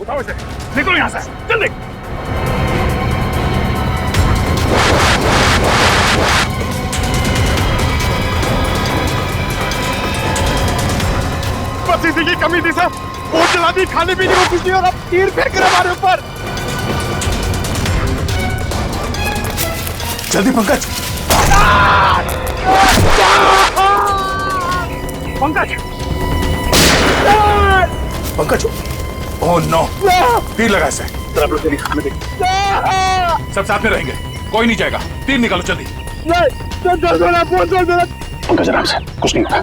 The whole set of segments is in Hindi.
उठाओ इसे, निकलो यहाँ से, जल्दी। बस इसी की कमी थी सर, बोट चला दी, खाने पीने को कुछ नहीं और अब तीर फेंक रहे हमारे ऊपर। जल्दी पंकज। पंकज, पंकज, ओह नो, तीर लगा इसे। आप लोग तेरी खाने देख, सब साथ में रहेंगे, कोई नहीं जाएगा, तीर निकालो जल्दी। पंकज आराम से, कुछ नहीं होता।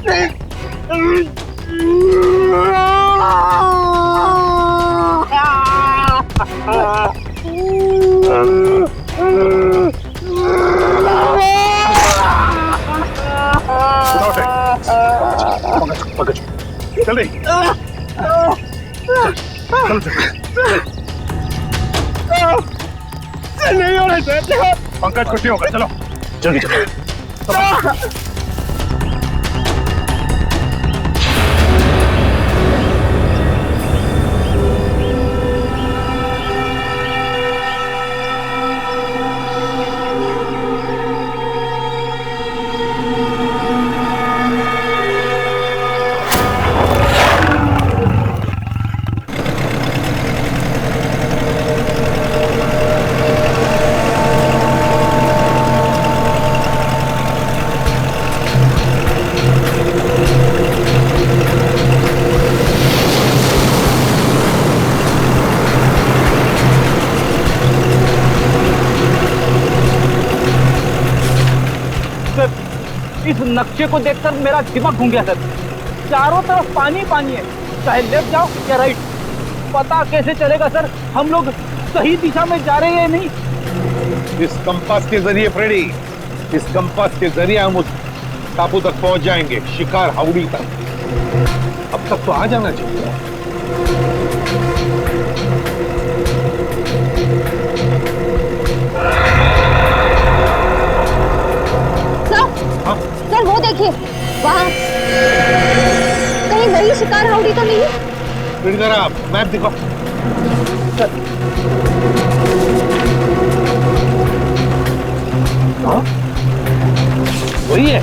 पंकज, जल्दी, नहीं हो रहा है पंकज, कुछ नहीं होगा, चलो जल्दी चलो। इस नक्शे को देखकर मेरा दिमाग घूम गया सर। चारों तरफ पानी पानी है, चाहे लेफ्ट जाओ या राइट, पता कैसे चलेगा सर हम लोग सही दिशा में जा रहे हैं या नहीं। इस कंपास के जरिए फ्रेडी, इस कंपास के जरिए हम उस टापू तक पहुंच जाएंगे, शिकार हाउड़ी तक। अब तक तो आ जाना चाहिए। सर वो देखिए वहाँ, कहीं वही शिकार हाउड़ी तो नहीं? इधर आप मैप दिखाओ। हाँ वही है,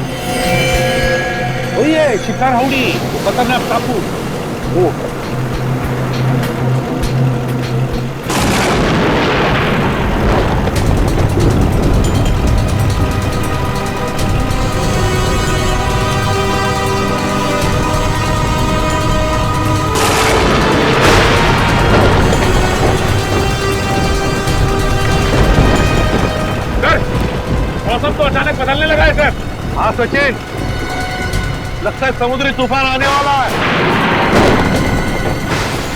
वही है शिकार हाउड़ी, खतरनाक टापू। वो मौसम तो अचानक बदलने लगा है सर। हाँ सचिन, लगता है समुद्री तूफान आने वाला है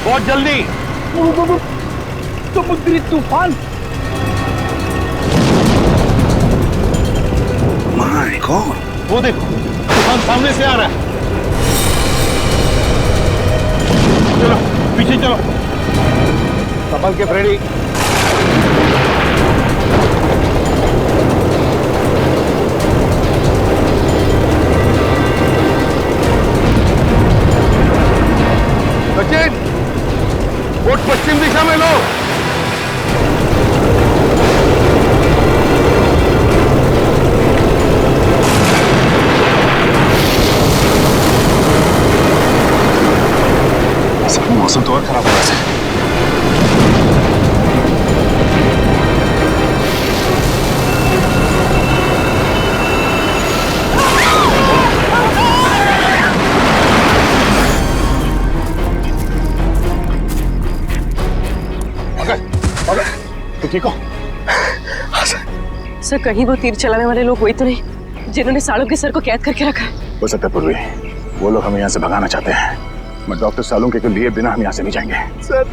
बहुत जल्दी। समुद्री तूफान? माय गॉड, वो देखो तूफान सामने से आ रहा है। चलो पीछे चलो, संभल के फ्रेडी। सचिन, बोट पश्चिम दिशा में लो। मौसम तो और खराब हो रहा है। तो ठीक हो? हाँ सर, कहीं वो तीर चलाने वाले लोग वही तो नहीं जिन्होंने सालों के सर को कैद करके रखा है? हो सकता है पूर्वी, वो लोग हमें यहाँ से भगाना चाहते हैं, मैं डॉक्टर सालुंके के लिए बिना हम यहाँ से नहीं जाएंगे। सर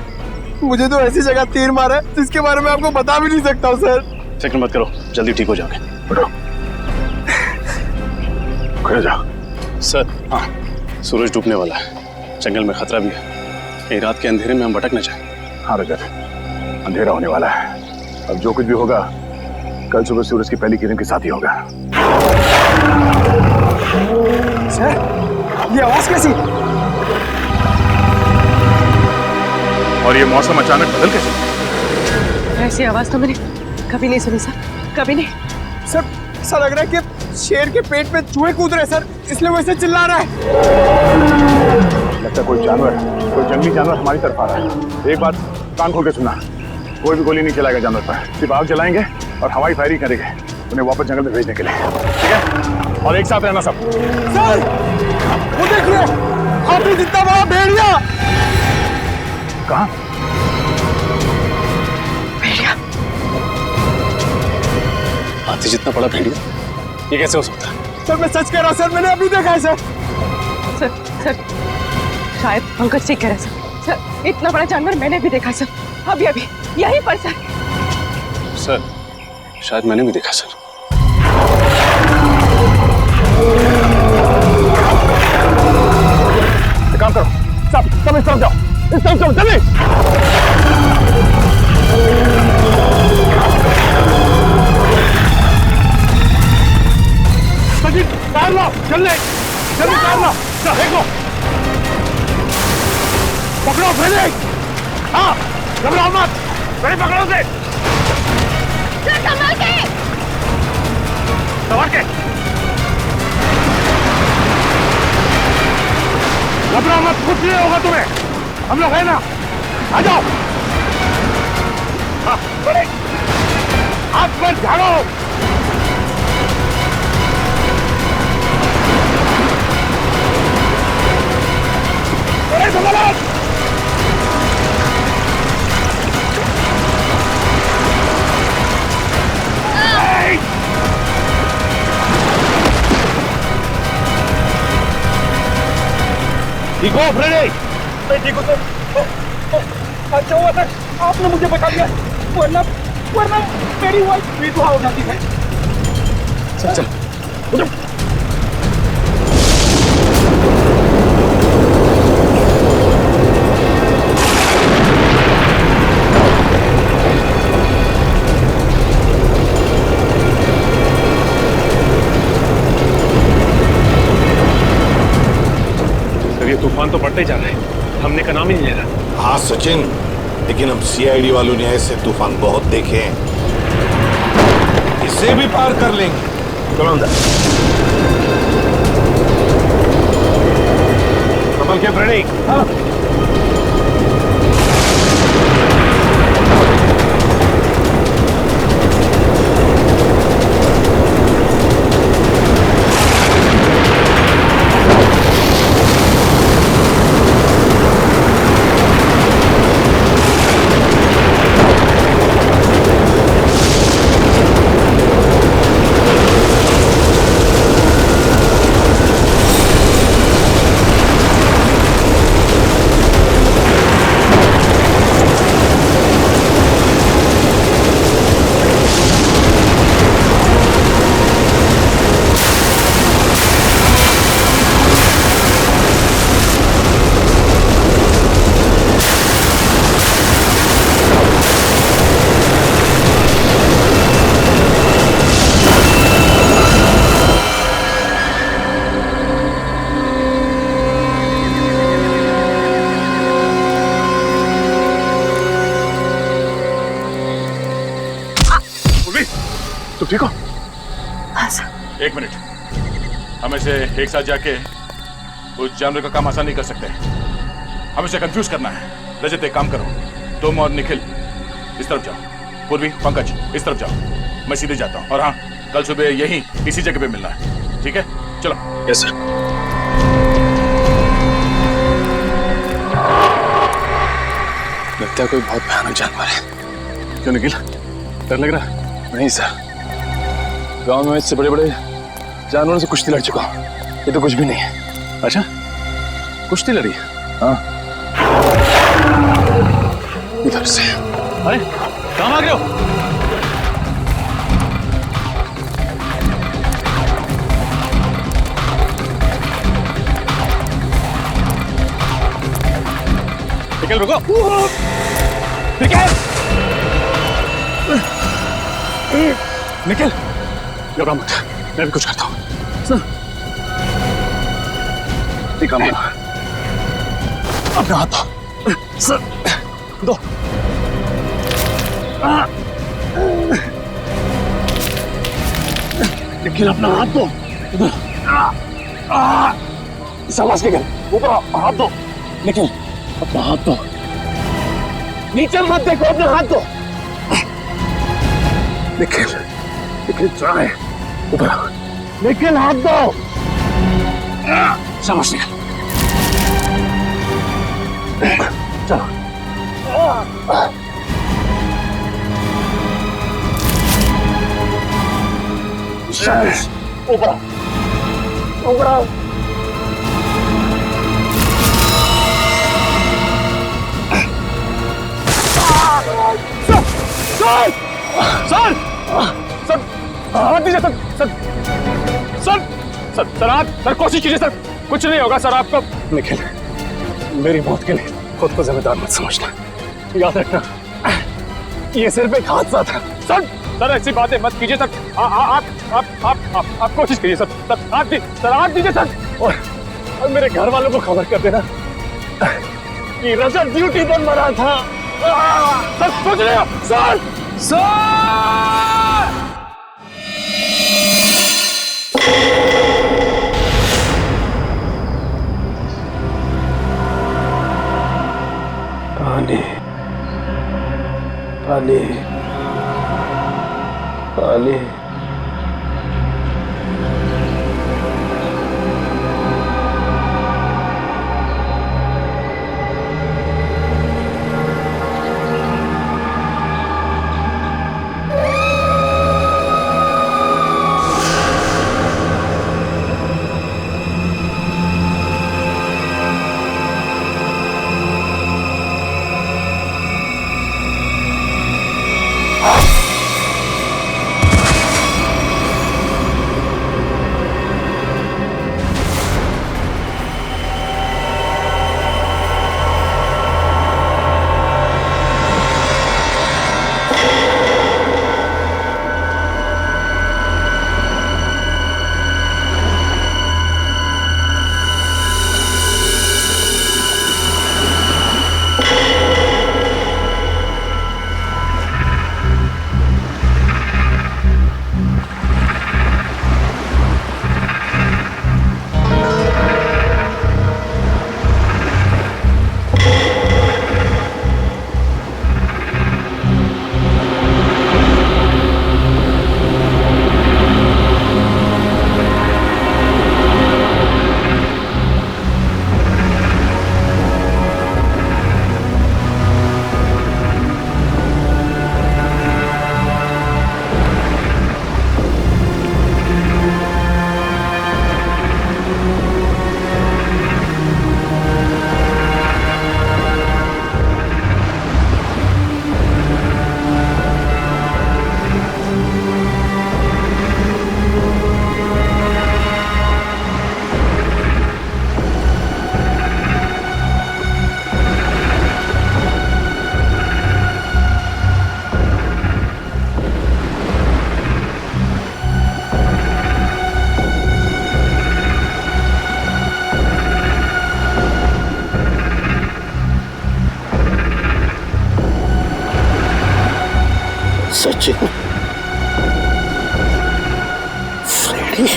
मुझे तो ऐसी जगह तीर मारा है जिसके बारे में आपको बता भी नहीं सकता हूँ सर। फिक्र मत करो, जल्दी ठीक हो जाओगे। उठो, खड़े जाओ। सर, हाँ, सूरज डूबने वाला है, जंगल में खतरा भी है, कहीं रात के अंधेरे में हम भटक न जाएं। हाँ रजत, अंधेरा होने वाला है, अब जो कुछ भी होगा कल सुबह सूरज की पहली किरण के साथ ही होगा। सर ये आवाज कैसी? और ये मौसम अचानक बदल कैसे गया? ऐसी आवाज तो मैंने कभी नहीं सुनी सर, कभी नहीं। सर ऐसा लग रहा है कि शेर के पेट में चूहे कूद रहे सर, इसलिए वैसे चिल्ला रहा है। लगता है कोई जानवर, कोई जंगली जानवर हमारी तरफ आ रहा है। एक बात कान खोल के सुना, कोई भी गोली नहीं चलाएगा जानवर पर, सिर्फ आग जलाएंगे और हवाई फायरिंग करेंगे उन्हें वापस जंगल में भेजने के लिए, ठीक है? और एक साथ रहना सब। सर वो देखिए, हाथी जितना बड़ा भेड़िया। कहाँ? भेड़िया? हाथी जितना बड़ा भेड़िया? ये कैसे हो सकता है? सर मैं सच कह रहा हूँ सर, मैंने अभी देखा है सर। सर शायद पंकज ठीक कह रहे हैं सर, इतना बड़ा जानवर मैंने भी देखा सर, अभी अभी यहीं पर सर। सर शायद मैंने भी देखा सर। एक काम करो, सब इस तरफ जाओ, इस तरफ जाओ, जल्दी। सचिन कार लो, जल्दी जल्दी कार लो, देखो पकड़ो पहले। हाँ घबराओ मत, पहले पकड़ो से। संभाल के। संभाल के। घबराओ मत, कुछ नहीं होगा तुम्हें, हम लोग है ना, आ जाओ। हाँ बड़े हाथ पर झाड़ो। बड़े संभालो। ठीक हो फ्रेडी? मैं ठीक हूँ सर। अच्छा हुआ सर आपने मुझे बता दिया, वरना मेरी वाइफ विधवा हो जाती है। चल चल उठो। तूफान तो बढ़ते जा रहा है, हमने का नाम ही नहीं ले रहा। हाँ सचिन, लेकिन हम सीआईडी वालों ने ऐसे तूफान बहुत देखे हैं, इसे भी पार कर लेंगे। चलो अंदर। संभल के फ्रेडी। हाँ तुम ठीक हो? हाँ सर। एक मिनट, हम इसे एक साथ जाके उस जानवर का काम आसान नहीं कर सकते, हम इसे कंफ्यूज करना है। रजत एक काम करो, तुम और निखिल इस तरफ जाओ, पूर्वी पंकज इस तरफ जाओ, मैं सीधे जाता हूँ। और हाँ, कल सुबह यहीं इसी जगह पे मिलना है, ठीक है? चलो। Yes sir. लगता है कोई बहुत भयानक जानवर है। क्यों निखिल, डर लग रहा है? नहीं सर, गांव में इससे बड़े बड़े जानवरों से कुश्ती लड़ चुका हूं, ये तो कुछ भी नहीं है। अच्छा, कुश्ती लड़ी? हाँ। इधर से। अरे कहाँ आ गए हो? निकल, रुको। निकल, निखिल, घबरा मत, मैं भी कुछ करता हूँ। एक काम करो, अपना हाथ दो। दो। निखिल अपना हाथ दो। शाबाश निखिल, ऊपर हाथ दो। निखिल अपना हाथ दो। नीचे मत देखो, अपना हाथ दो। निखिल, निखिल ट्राई, ऊपर आओ। निखिल हाथ दो। शाबाश निखिल, चलो। शाबाश, ऊपर आओ, ऊपर आओ। सर, सर, सर, हाथ दीजिए sir, sir, sir, sir, sir, आप सर कोशिश कीजिए सर, कुछ नहीं होगा सर आपको। निखिल, मेरी मौत के लिए खुद को जिम्मेदार मत समझना, याद रखना ये सिर्फ एक हादसा था। सर, सर ऐसी बातें मत कीजिए सर, आप कोशिश कीजिए सर, सर हाथ दीजिए सर, और मेरे घर वालों को खबर कर देना कि रजत ड्यूटी पर मरा था। सर सोच रहे हो सर, सर पानी पानी पानी। Sachin, Freddie,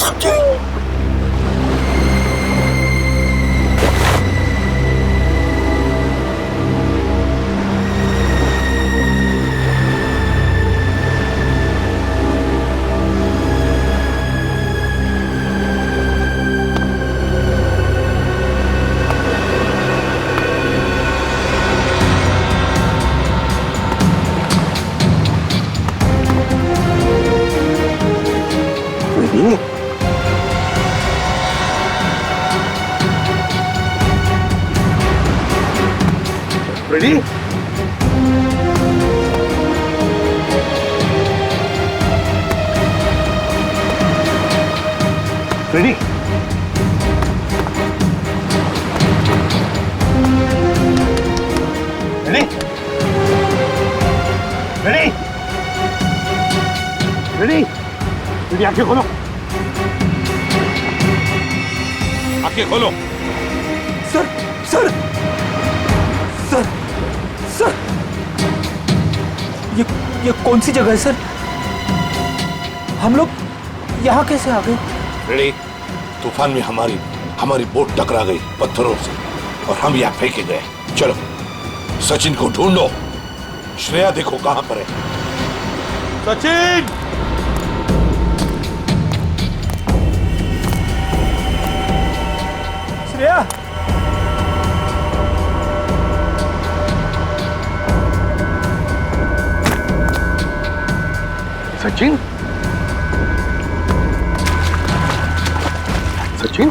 Sachin. Ready? Ready? Ready? Ready? Ready? Ready? आंखें खोलो। आंखें खोलो। सर सर सर सर ये कौन सी जगह है सर? हम लोग यहाँ कैसे आ गए? रेडी, तूफान में हमारी बोट टकरा गई पत्थरों से और हम यहाँ फेंके गए। चलो सचिन को ढूंढो। श्रेया देखो कहां पर है। सचिन! श्रेया! सचिन? सचिन?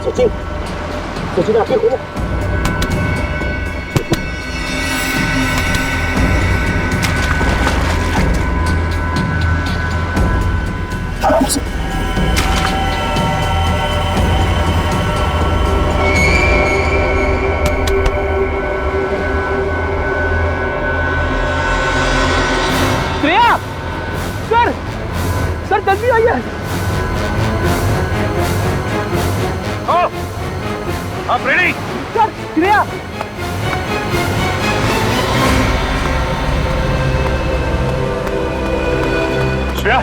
सचिन? सचिन आंखें खोलो। श्रेया! सर जल्दी आइए। आप रेडी? सर श्रेया! श्रेया?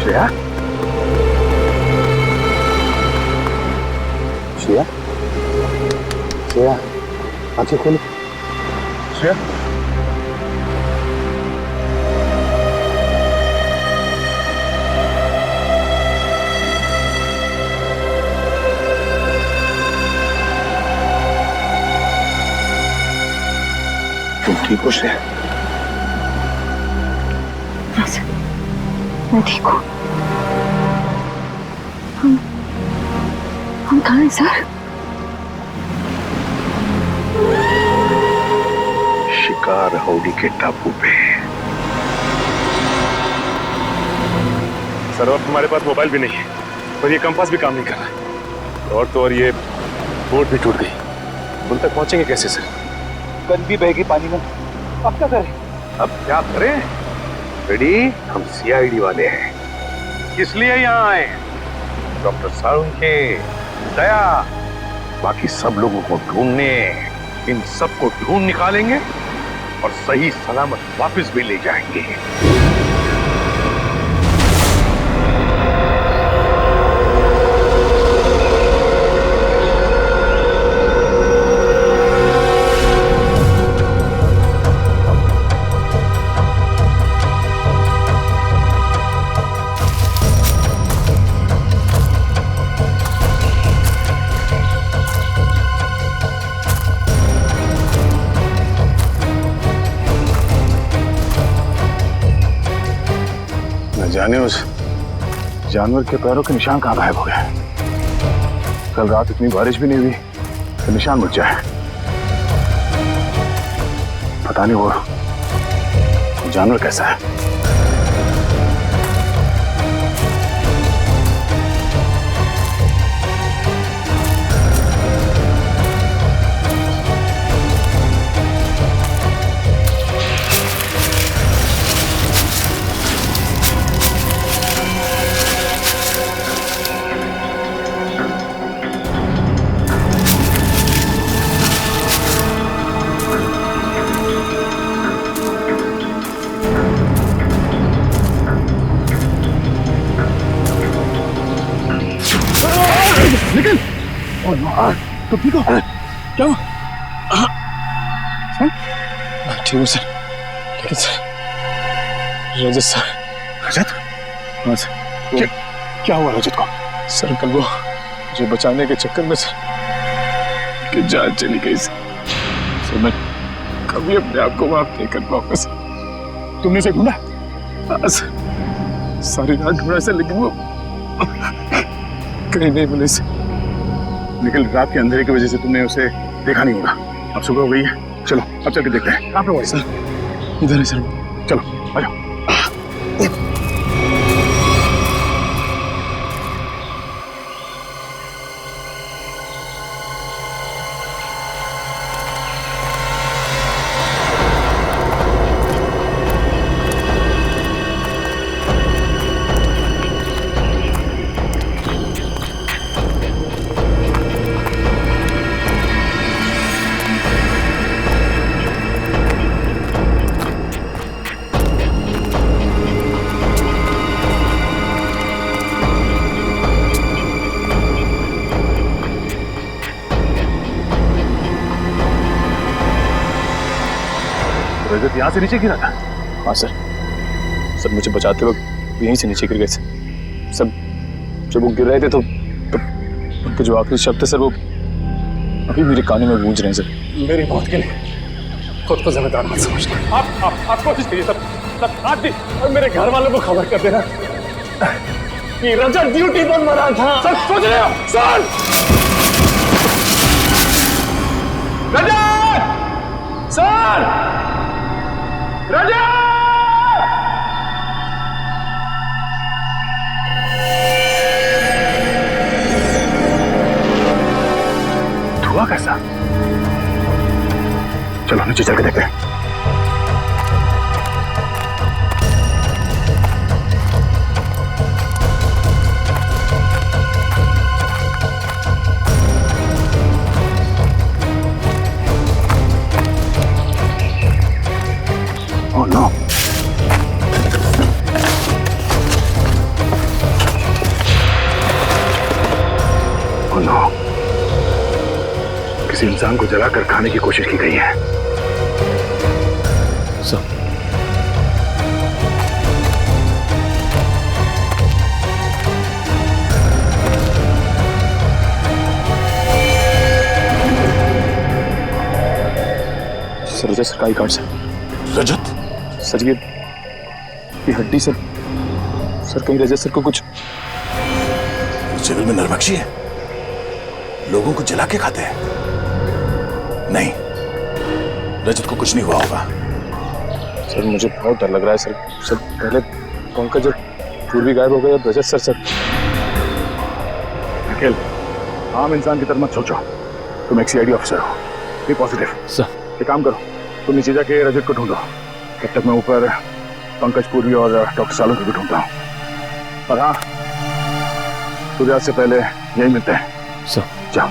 श्रेया? श्रेया? श्रेया आंखें खोलो। श्रेया? तुम ठीक हो श्रेया? हाँ सर, मैं ठीक हूँ। हम कहाँ हैं सर? शिकार हाउडी के टापू पे। सर अब तुम्हारे पास मोबाइल भी नहीं है और ये कंपास भी काम नहीं कर रहा और तो और ये बोट भी टूट गई। उन तक पहुंचेंगे कैसे सर? गन भी बह गई पानी में। अब क्या करें? अब क्या करें? रेडी, हम सीआईडी वाले हैं। किस लिए यहाँ आए? डॉक्टर सारुण के दया, बाकी सब लोगों को ढूंढने। इन सबको ढूंढ निकालेंगे और सही सलामत वापस भी ले जाएंगे। जाने उस जानवर के पैरों के निशान कहाँ गायब हो गए। कल रात इतनी बारिश भी नहीं हुई तो निशान मिट जाए। पता नहीं वो जानवर कैसा है। निकल। तो ठीक हो? क्या हुआ? ठीक हूँ सर, लेकिन सर रजत सर। रजत? हाँ सर। क्या हुआ रजत को? सर कल वो मुझे बचाने के चक्कर में सर कि जान चली गई सर। मैं कभी अपने आप को माफ नहीं कर पाऊंगा सर। तुमने उसे ढूंढा? हाँ सर, सारी रात ढूंढा सर, लेकिन वो कहीं नहीं मिले सर। लेकिन रात के अंधेरे की वजह से तुमने उसे देखा नहीं होगा। अब सुबह हो गई है, चलो अब चल के देखते हैं कहाँ पे हुआ सर। इधर है सर। चलो आ जाओ। रजत यहाँ से नीचे गिरा था? हाँ सर, सर मुझे बचाते वक्त यहीं से नीचे गिर गए सर। सब जब वो गिर रहे थे तो उनके जो आखिरी शब्द थे सर, वो अभी मेरे कानों में गूंज रहे हैं सर। मेरी मौत के लिए खुद को जिम्मेदार मत समझना। आप कोशिश करिए सर, आप भी और मेरे घर वालों को खबर कर देना कि रजत ड्यूटी पर मरा था। सर सोच रहे हो? सर रजत! सर रजत! धुआं कैसा? चलो नीचे चल के देखते हैं। Oh no! Oh no! किसी इंसान को जलाकर खाने की कोशिश की गई है। सर रजत सर का ही कार्ड सर। रजत? सर ये हड्डी सर कहीं रजत सर को कुछ जेल में नरभक्षी है, लोगों को जला के खाते हैं। नहीं, रजत को कुछ नहीं हुआ होगा। सर मुझे बहुत डर लग रहा है सर। सर पहले पंकज और पूर्वी गायब हो गए, अब रजत सर। निखिल, आम इंसान की तरह मत सोचो, तुम एक सीआईडी ऑफिसर हो, बी पॉजिटिव। सर एक काम करो, तुम नीचे जाके रजत को ढूंढो, तब तक मैं ऊपर पंकज पूर्वी और डॉक्टर सालों को भी ढूंढता हूँ। और हाँ, सूर्यास्त से पहले यही मिलते हैं। सर जाओ।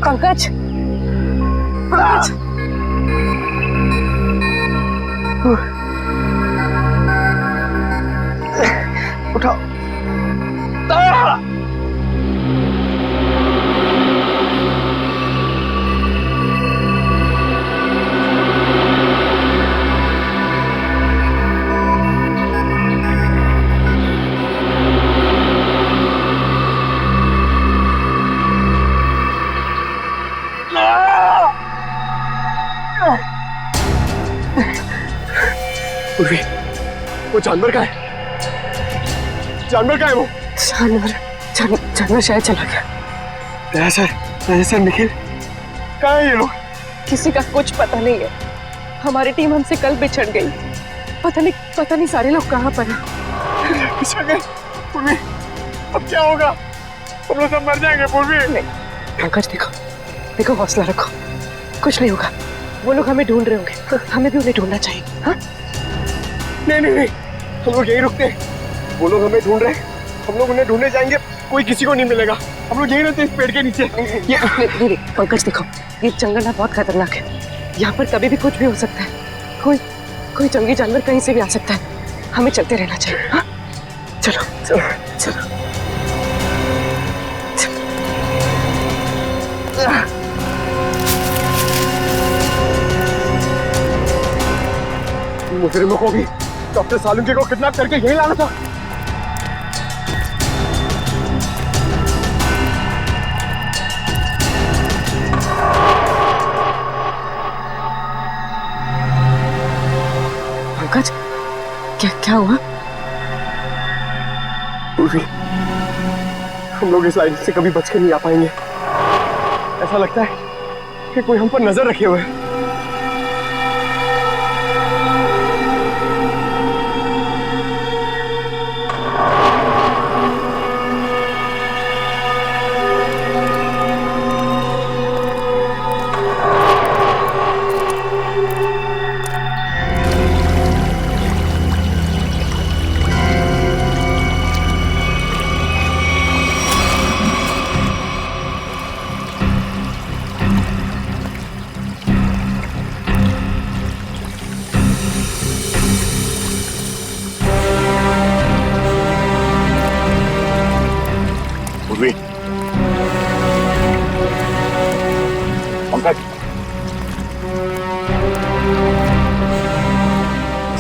पंकज, पंकज, उठाओ। पूर्वी, वो जानवर का है? जानवर का है वो? जानवर शायद चला गया। सर निखिल, कहाँ है ये लोग? किसी का कुछ पता नहीं है। हमारी टीम हमसे कल बिछड़ गई। पता नहीं सारे लोग कहाँ पर हैं। बिछड़ गए? पूर्वी, अब क्या होगा? हम लोग सब मर जाएंगे पूर्वी। नहीं पंकज, देखो हौसला रखो, कुछ नहीं होगा। वो लोग हमें ढूंढ रहे होंगे, हमें भी उन्हें ढूंढना चाहिए। हाँ? नहीं, हम लोग यहीं रुकते हैं। वो लोग हमें ढूंढ रहे हैं, हम लोग उन्हें ढूंढने जाएंगे, कोई किसी को नहीं मिलेगा। हम लोग यहीं रहते इस पेड़ के नीचे। नहीं, पंकज देखो, ये जंगल ना बहुत खतरनाक है। यहाँ पर कभी भी कुछ भी हो सकता है। कोई जंगली जानवर कहीं से भी आ सकता है। हमें चलते रहना चाहिए। हाँ? चलो। मुजरिमों को भी डॉक्टर सालुंके को किडनैप करके यहीं लाना था। पंकज, क्या हुआ? पूर्वी, हम लोग इस लाइन से कभी बच के नहीं आ पाएंगे। ऐसा लगता है कि कोई हम पर नजर रखे हुए है।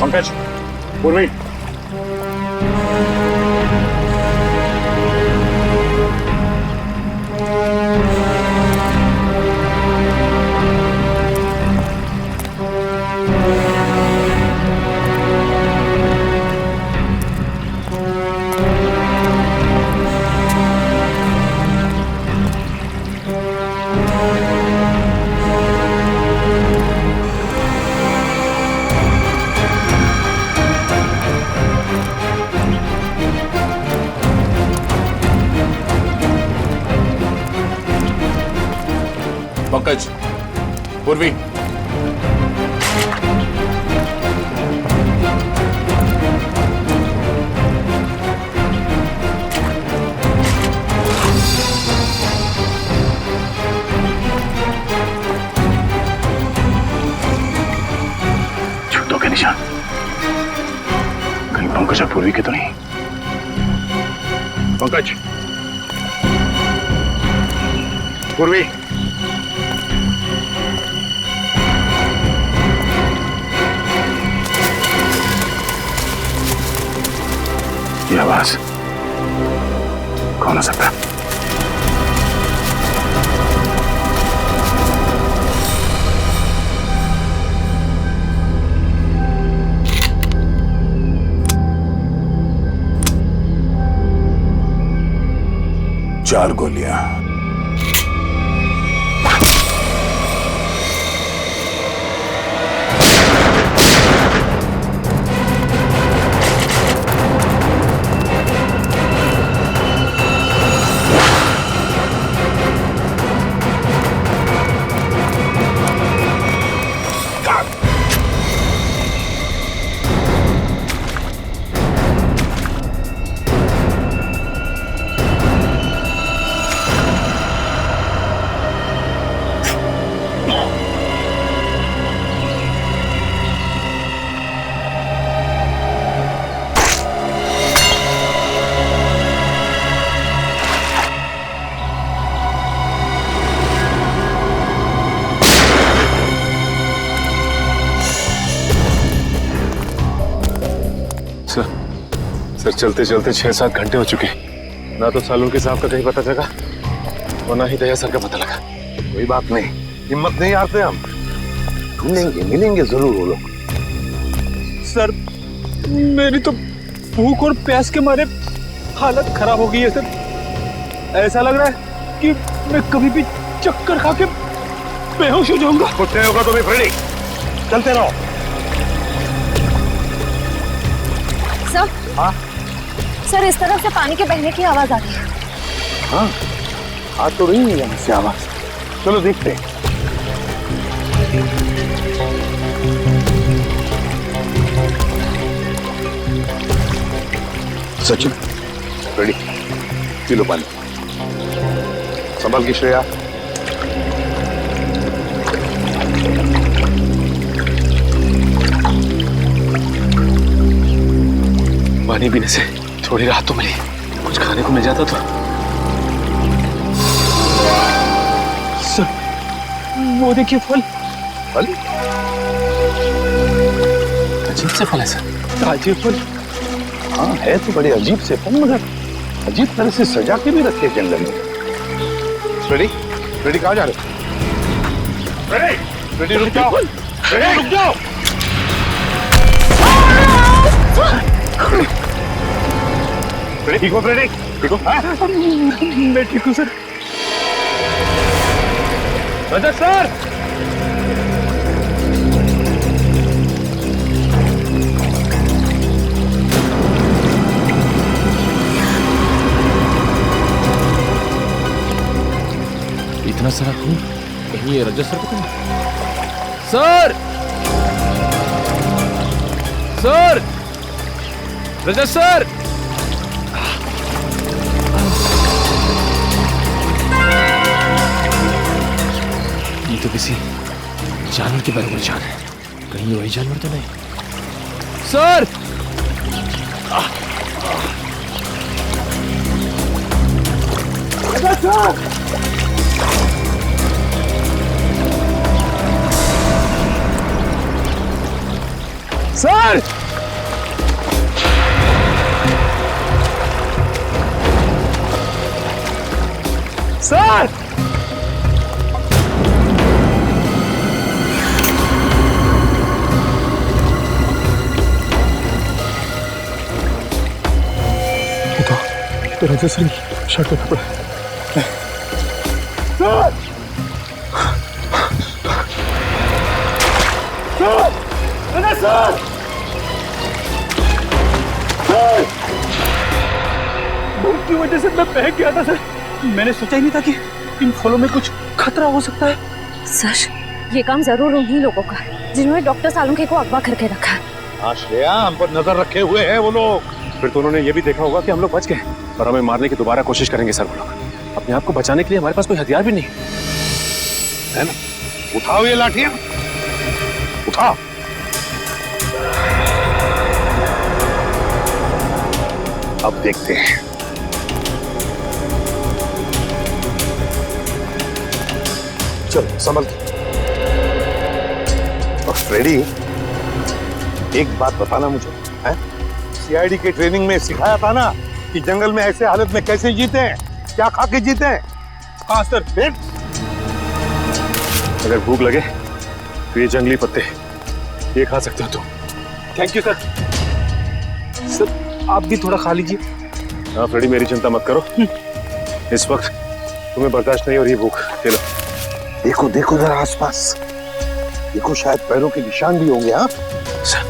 पंकज, पूर्वी, पंकज, पूर्वी, जूतों के निशान कहीं पंकज और पूर्वी के तो नहीं। पंकज, पूर्वी, ये आवाज कौन हो सकता है? चार गोलियां। सर चलते चलते 6-7 घंटे हो चुके हैं। ना तो सालुंके साहब का कहीं पता चला और ना ही दया सर का पता लगा। कोई बात नहीं, हिम्मत नहीं हारते हम, ढूंढेंगे, मिलेंगे जरूर वो लोग। सर मेरी तो भूख और प्यास के मारे हालत खराब हो गई है सर। ऐसा लग रहा है कि मैं कभी भी चक्कर खा के बेहोश हो जाऊंगा। कुछ नहीं होगा तो भी फ्रेडी, चलते रहो। सर, हाँ सर इस तरफ से पानी के बहने की आवाज आ रही है। हाँ, आ तो रही है यहाँ से आवाज। चलो देखते हैं। सचिन, रेडी, पी लो पानी। संभाल की श्रेया। पानी पीने से थोड़ी राहत तो मिली, कुछ खाने को मिल जाता तो। सर वो देखिए फल। फल? अजीब से फल है सर। ताजे फल। हाँ है तो बड़े अजीब से फल, मगर अजीब तरह से सजा के भी रखे जंगल में। रेडी, रेडी कहाँ जा रहे हो? रेडी, रेडी रुक जाओ, रेडी रुक जाओ। ठीक हो फ्रेडी? ठीक हो? मैं ठीक हूँ सर। रजत सर, इतना सारा खून कहीं ये रजत सर को तो सर, सर, रजत सर, ये तो किसी जानवर के बारे में जान है। कहीं वही जानवर तो नहीं? सर, सर सर ये तो राजा सिंह शर्ट का कपड़ा है। सर सर सर सर भूख की वजह से मैं बह गया था सर। मैंने सोचा ही नहीं था कि इन फलों में कुछ खतरा हो सकता है। सर ये काम जरूर उन्हीं लोगों का है जिन्होंने डॉक्टर सालुंखे को अगवा करके रखा है। हाँ श्रेया, हम पर नजर रखे हुए हैं वो लोग। फिर तो उन्होंने ये भी देखा होगा कि हम लोग बच गए और हमें मारने की दोबारा कोशिश करेंगे सर। वो लोग अपने आप को बचाने के लिए हमारे पास कोई हथियार भी नहीं है ना? उठाओ ये लाठियां, उठाओ। अब देखते हैं। चल संभल के। और फ्रेडी, एक बात बताना मुझे, है? सीआईडी के ट्रेनिंग में सिखाया था ना कि जंगल में ऐसे हालत में कैसे जीते हैं, क्या खा के जीते हैं। हाँ सर। फिर अगर भूख लगे तो ये जंगली पत्ते ये खा सकते हो तुम। Thank you sir. सर आप भी थोड़ा खा लीजिए। हाँ फ्रेडी, मेरी चिंता मत करो, इस वक्त तुम्हें बर्दाश्त नहीं हो रही भूख। ले लो। देखो देखो जरा आसपास, देखो शायद पैरों के निशान भी होंगे। हाँ सर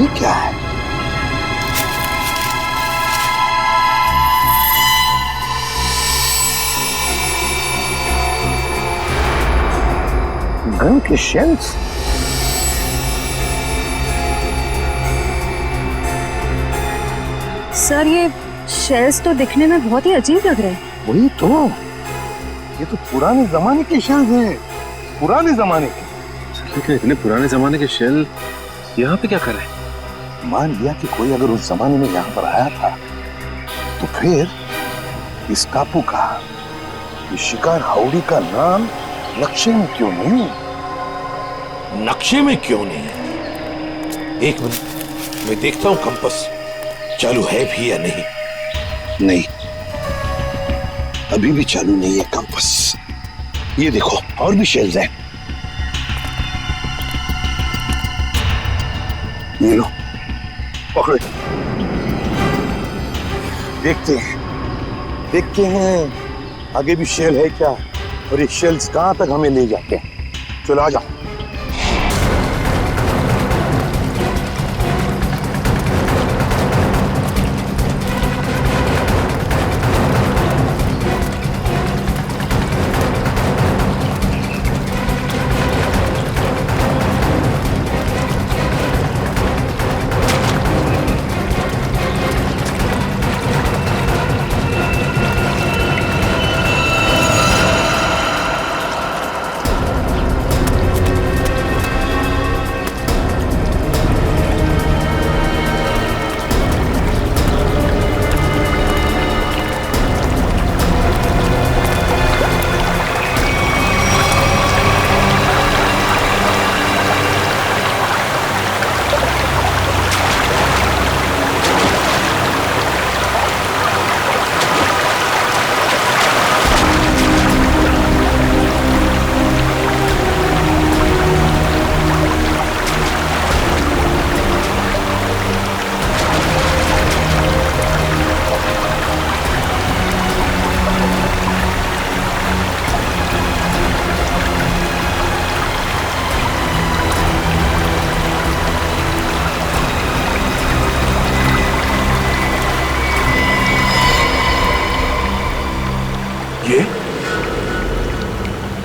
ये क्या है? गन के शेल्स? सर ये शेल्स तो दिखने में बहुत ही अजीब लग रहे हैं। वही तो, ये तो पुराने जमाने के शेल्स हैं, पुराने जमाने के। लेकिन इतने पुराने जमाने के शेल यहाँ पे क्या कर रहे हैं? मान लिया कि कोई अगर उस जमाने में यहाँ पर आया था तो फिर इस टापू का, इस शिकार हाउड़ी का नाम नक्शे में क्यों नहीं? नक्शे में क्यों नहीं? एक मिनट, मैं देखता हूं कंपास चालू है भी या नहीं। नहीं, अभी भी चालू नहीं है कंपास। ये देखो और भी शेल्स हैं। ये लो, पकड़ो। देखते हैं आगे भी शेल है क्या, और ये शेल्स कहां तक हमें ले जाते हैं। चलो आ जाओ।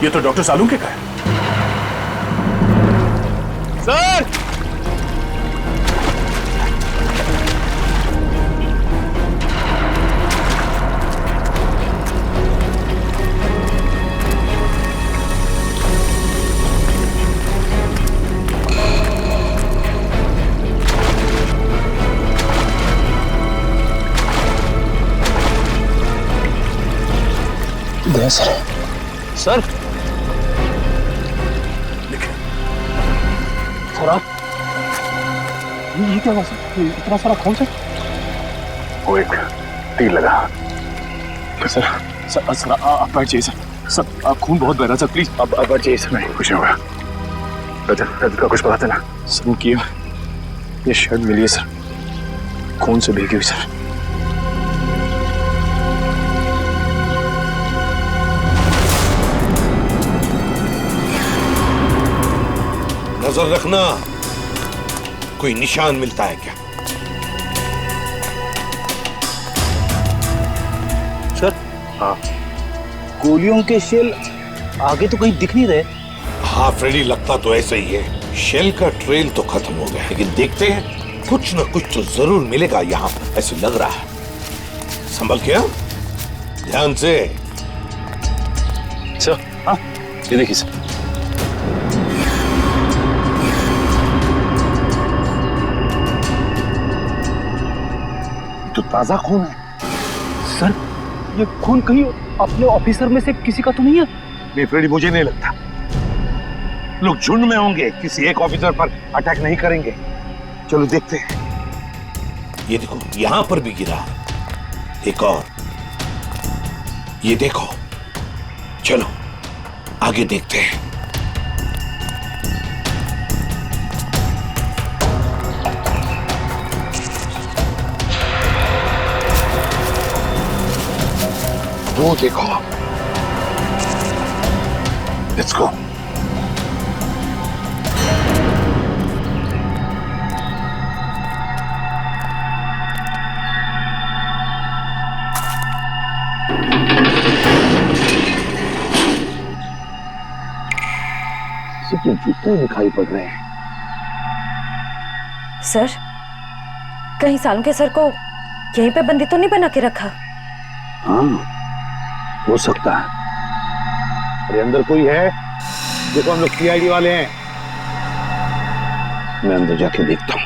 ये तो डॉक्टर सालुंखे का है। Sir sir? सर सर आप ये क्या हुआ सर? इतना सारा खून सर? वो एक तीर लगा। सर सर सर आप बैठ जाइए सर। सर आप खून बहुत बह रहा सर, प्लीज आप बैठ जाइए सर। नहीं कुछ नहीं होगा। रजत का कुछ पता चला? सर उनकी ये शर्ट मिली है सर, खून से भीगी हुई सर। नजर रखना कोई निशान मिलता है क्या? सर हाँ, गोलियों के शेल आगे तो कहीं दिख नहीं रहे। हाँ फ्रेडी, लगता तो ऐसा ही है। शेल का ट्रेल तो खत्म हो गया, लेकिन देखते हैं कुछ न कुछ तो जरूर मिलेगा यहाँ, ऐसे लग रहा है। संभल के ध्यान से। सर हाँ, ये देखिए सर। तो ताजा खून है सर, ये खून कहीं अपने ऑफिसर में से किसी का तो नहीं है? नहीं फ्रेडी, मुझे नहीं लगता। लोग झुंड में होंगे, किसी एक ऑफिसर पर अटैक नहीं करेंगे। चलो देखते हैं। ये देखो, यहां पर भी गिरा एक और। ये देखो, चलो आगे देखते हैं। वो देखो, लेट्स गो। सबके जूते दिखाई पड़ रहे हैं। सर, कहीं सालों के सर को यहीं पे बंदी तो नहीं बना के रखा? हाँ, हो सकता है। अरे अंदर कोई है? देखो, हम लोग सीआईडी वाले हैं। मैं अंदर जाके देखता हूँ।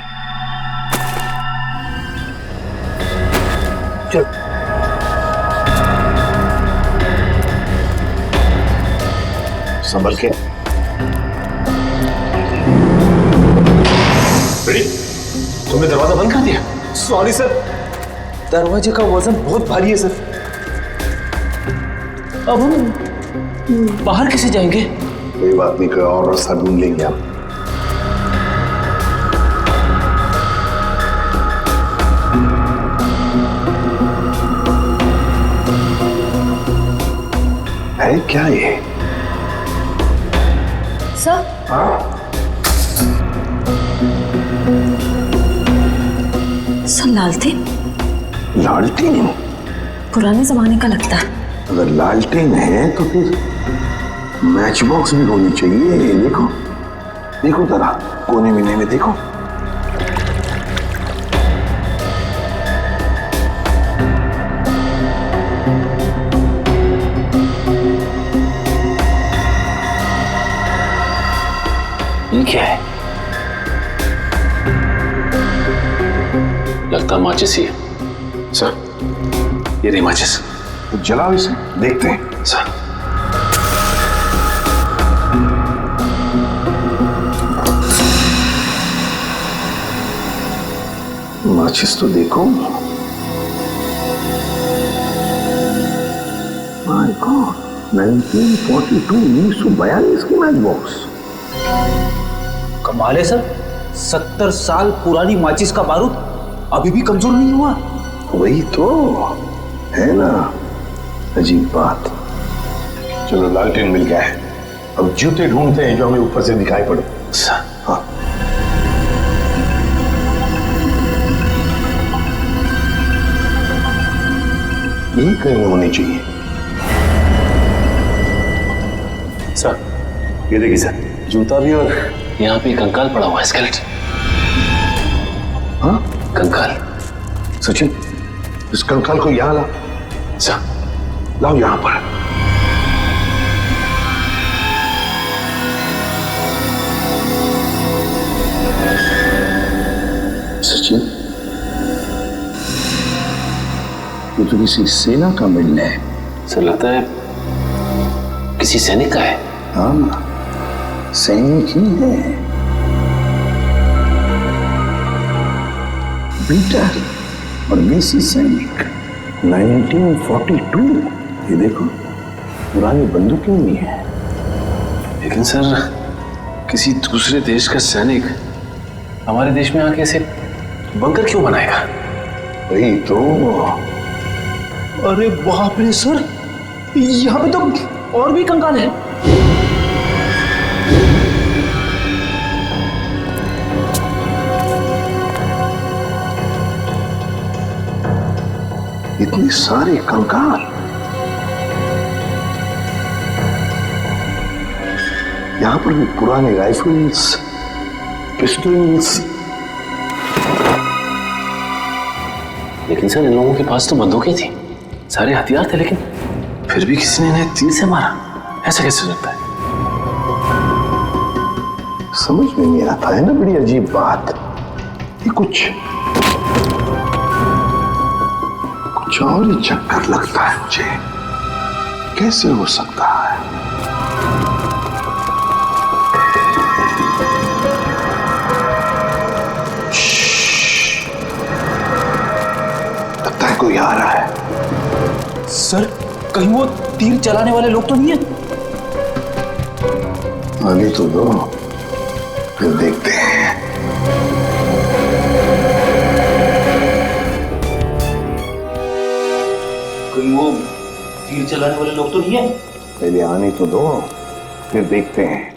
चल। संभल के। तुमने दरवाजा बंद कर दिया? सॉरी सर, दरवाजे का वजन बहुत भारी है सर। अब हम बाहर कैसे जाएंगे? कोई बात नहीं, कोई और रास्ता ढूंढ लेंगे हम। है क्या ये? सर हाँ? सर, लालटेन? लालटेन? पुराने जमाने का लगता है। अगर लालटेन है तो फिर मैच बॉक्स भी होनी चाहिए। देखो देखो जरा, कोने में देखो। ये क्या है? लगता माचिस ही है। सर, ये नहीं माचिस। तो जलाओ इसे, देखते हैं। सर, माचिस तो देखो। माय गॉड, 1942, 1942 की मैच बॉक्स। कमाल है सर, 70 साल पुरानी माचिस का बारूद अभी भी कमजोर नहीं हुआ। वही तो है ना, अजीब बात। चलो, लालटेन मिल गया है। अब जूते ढूंढते हैं जो हमें ऊपर से दिखाई पड़े। हाँ, यही कहीं होनी चाहिए। सर ये देखिए सर, जूता भी और यहाँ पे कंकाल पड़ा हुआ है, स्केलेटन। हाँ, कंकाल। सचिन, इस कंकाल को यहाँ ला। सर, लाओ यहाँ पर। सचिन, ये तो किसी सेना का मिलना है। सर लगता है किसी सैनिक का है? हाँ, सैनिक ही है। पीटर और मेसी सैनिक 1942। ये देखो पुरानी बंदूकें भी हैं। लेकिन सर, किसी दूसरे देश का सैनिक हमारे देश में आके ऐसे बंकर क्यों बनाएगा? वही तो। अरे बाप रे सर, यहाँ पे तो और भी कंकाल है। इतने सारे कंकाल। यहाँ पर भी पुराने राइफल्स, पिस्टल्स। लेकिन सर, इन लोगों के पास तो बंदूकें थी, सारे हथियार थे, लेकिन फिर भी किसी ने इन्हें तीर से मारा। ऐसा कैसे हो सकता है? समझ में नहीं आता है ना, बड़ी अजीब बात। ये कुछ और ही चक्कर लगता है मुझे। कैसे हो सकता है? लगता है कोई आ रहा है। सर, कहीं वो तीर चलाने वाले लोग तो नहीं है? आगे तो दो, फिर देखते हैं। कहीं वो तीर चलाने वाले लोग तो नहीं है? पहले आने तो दो, फिर देखते हैं।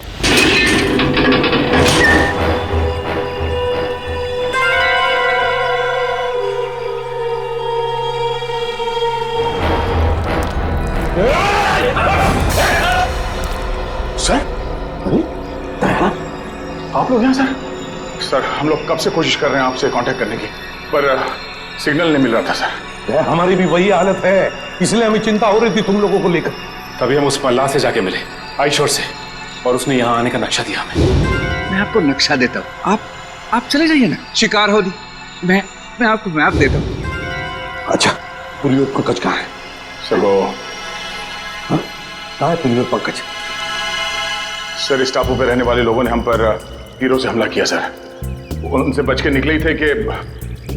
सर, अरे आप लोग यहाँ सर? सर, हम लोग कब से कोशिश कर रहे हैं आपसे कांटेक्ट करने की, पर सिग्नल नहीं मिल रहा था सर। हमारी भी वही हालत है, इसलिए हमें चिंता हो रही थी तुम लोगों को लेकर। तभी हम उस मल्लाह से जाके मिले आईशोर से, और उसने यहाँ आने का नक्शा दिया हमें। मैं आपको नक्शा देता हूँ, आप चले जाइए ना, शिकार हो दी। मैं आपको मैप देता हूँ। अच्छा, पुलियोर पंकज कहाँ है? सर वो कहाँ है पुलियोर पंकज? सर, इस टापू पे रहने वाले लोगों ने हम पर तीरों से हमला किया सर। उनसे बच के निकले ही थे कि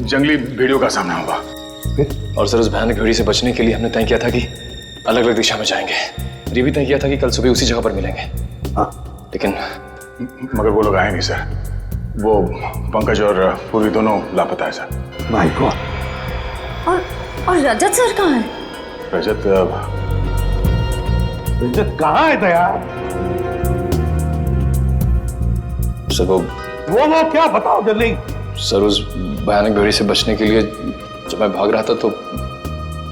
जंगली भेड़ियों का सामना हुआ। और सर, उस भयानक भेड़ी से बचने के लिए हमने तय किया था कि अलग अलग दिशा में जाएंगे। ये भी तय किया था कि कल सुबह उसी जगह पर मिलेंगे। लेकिन मगर वो लोग आए नहीं सर। वो पंकज और पूर्वी दोनों लापता है सर। My God. और रजत सर कहाँ है? रजत कहाँ है दया? सर वो क्या बताओ जल्दी। सर, उस भयानक भेड़ी से बचने के लिए जब मैं भाग रहा था तो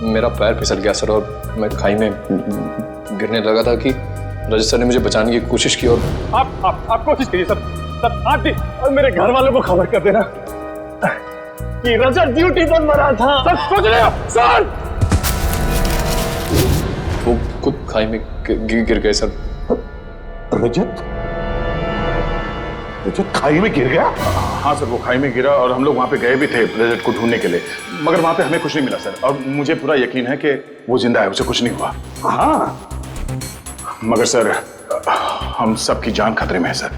मेरा पैर फिसल गया सर, और मैं खाई में गिरने लगा था कि रजत सर ने मुझे बचाने की कोशिश की। और आप कोशिश कीजिए सर आज भी, और मेरे घर वालों को खबर कर देना कि रजत ड्यूटी पर मरा था। सर, सोच रहे हो सर? वो खुद खाई में गिर गए सर। रजत खाई में गिर गया? हाँ सर, वो खाई में गिरा और हम लोग वहाँ पे गए भी थे रजत को ढूंढने के लिए, मगर वहाँ पे हमें कुछ नहीं मिला सर। और मुझे पूरा यकीन है कि वो जिंदा है, उसे कुछ नहीं हुआ। हाँ, मगर सर, हम सबकी जान खतरे में है सर।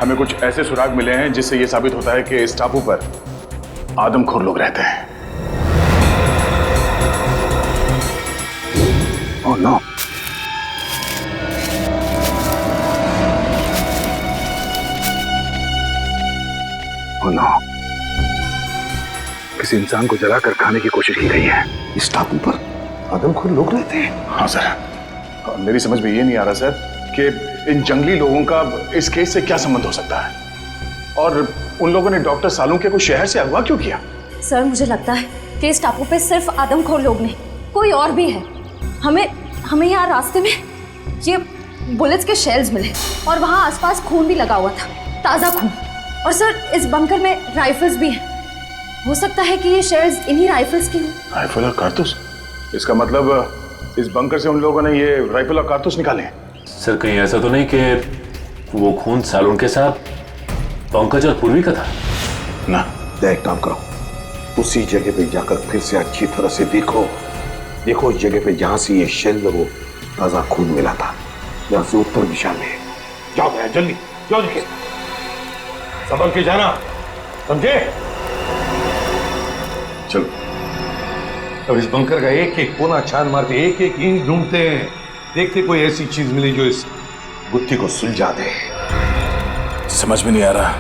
हमें कुछ ऐसे सुराग मिले हैं जिससे ये साबित होता है कि इस टापू पर आदमखोर लोग रहते हैं। Oh no. Oh no. किसी इंसान को जलाकर खाने की कोशिश की गई है। इस टापू पर आदमखोर लोग रहते हैं? हाँ सर, मेरी समझ में ये नहीं आ रहा सर कि इन जंगली लोगों का इस केस से क्या संबंध हो सकता है, और उन लोगों ने डॉक्टर सालुंके को शहर से अगवा क्यों किया? सर, मुझे लगता है कि इस टापू पे सिर्फ आदमखोर लोग नहीं, कोई और भी है। हमें यहाँ रास्ते में ये बुलेट्स के शेल्स मिले, और वहाँ आसपास खून भी लगा हुआ था, ताज़ा खून। और सर, इस बंकर में राइफल्स भी हैं। हो सकता है कि ये शेल्स इन्हीं राइफल्स की हों। राइफल और कारतूस? इसका मतलब इस बंकर से उन लोगों ने ये राइफल और कारतूस निकाले हैं। सर, कहीं ऐसा तो नहीं कि वो खून सालून के साथ पंकज और पूर्वी का था? ना। एक काम करो, उसी जगह पे जाकर फिर से अच्छी तरह से देखो उस जगह पे जहां से ये शेल वो ताजा खून मिला था। यहाँ से उत्तर दिशा में। जाओ भैया जल्दी जाओ, निकल संभल के जाना, समझे? चलो अब इस बंकर का एक एक कोना छान मारते, एक एक ईंट ढूंढते हैं, देखते कोई ऐसी चीज मिले जो इस गुत्थी को सुलझा दे। समझ में नहीं आ रहा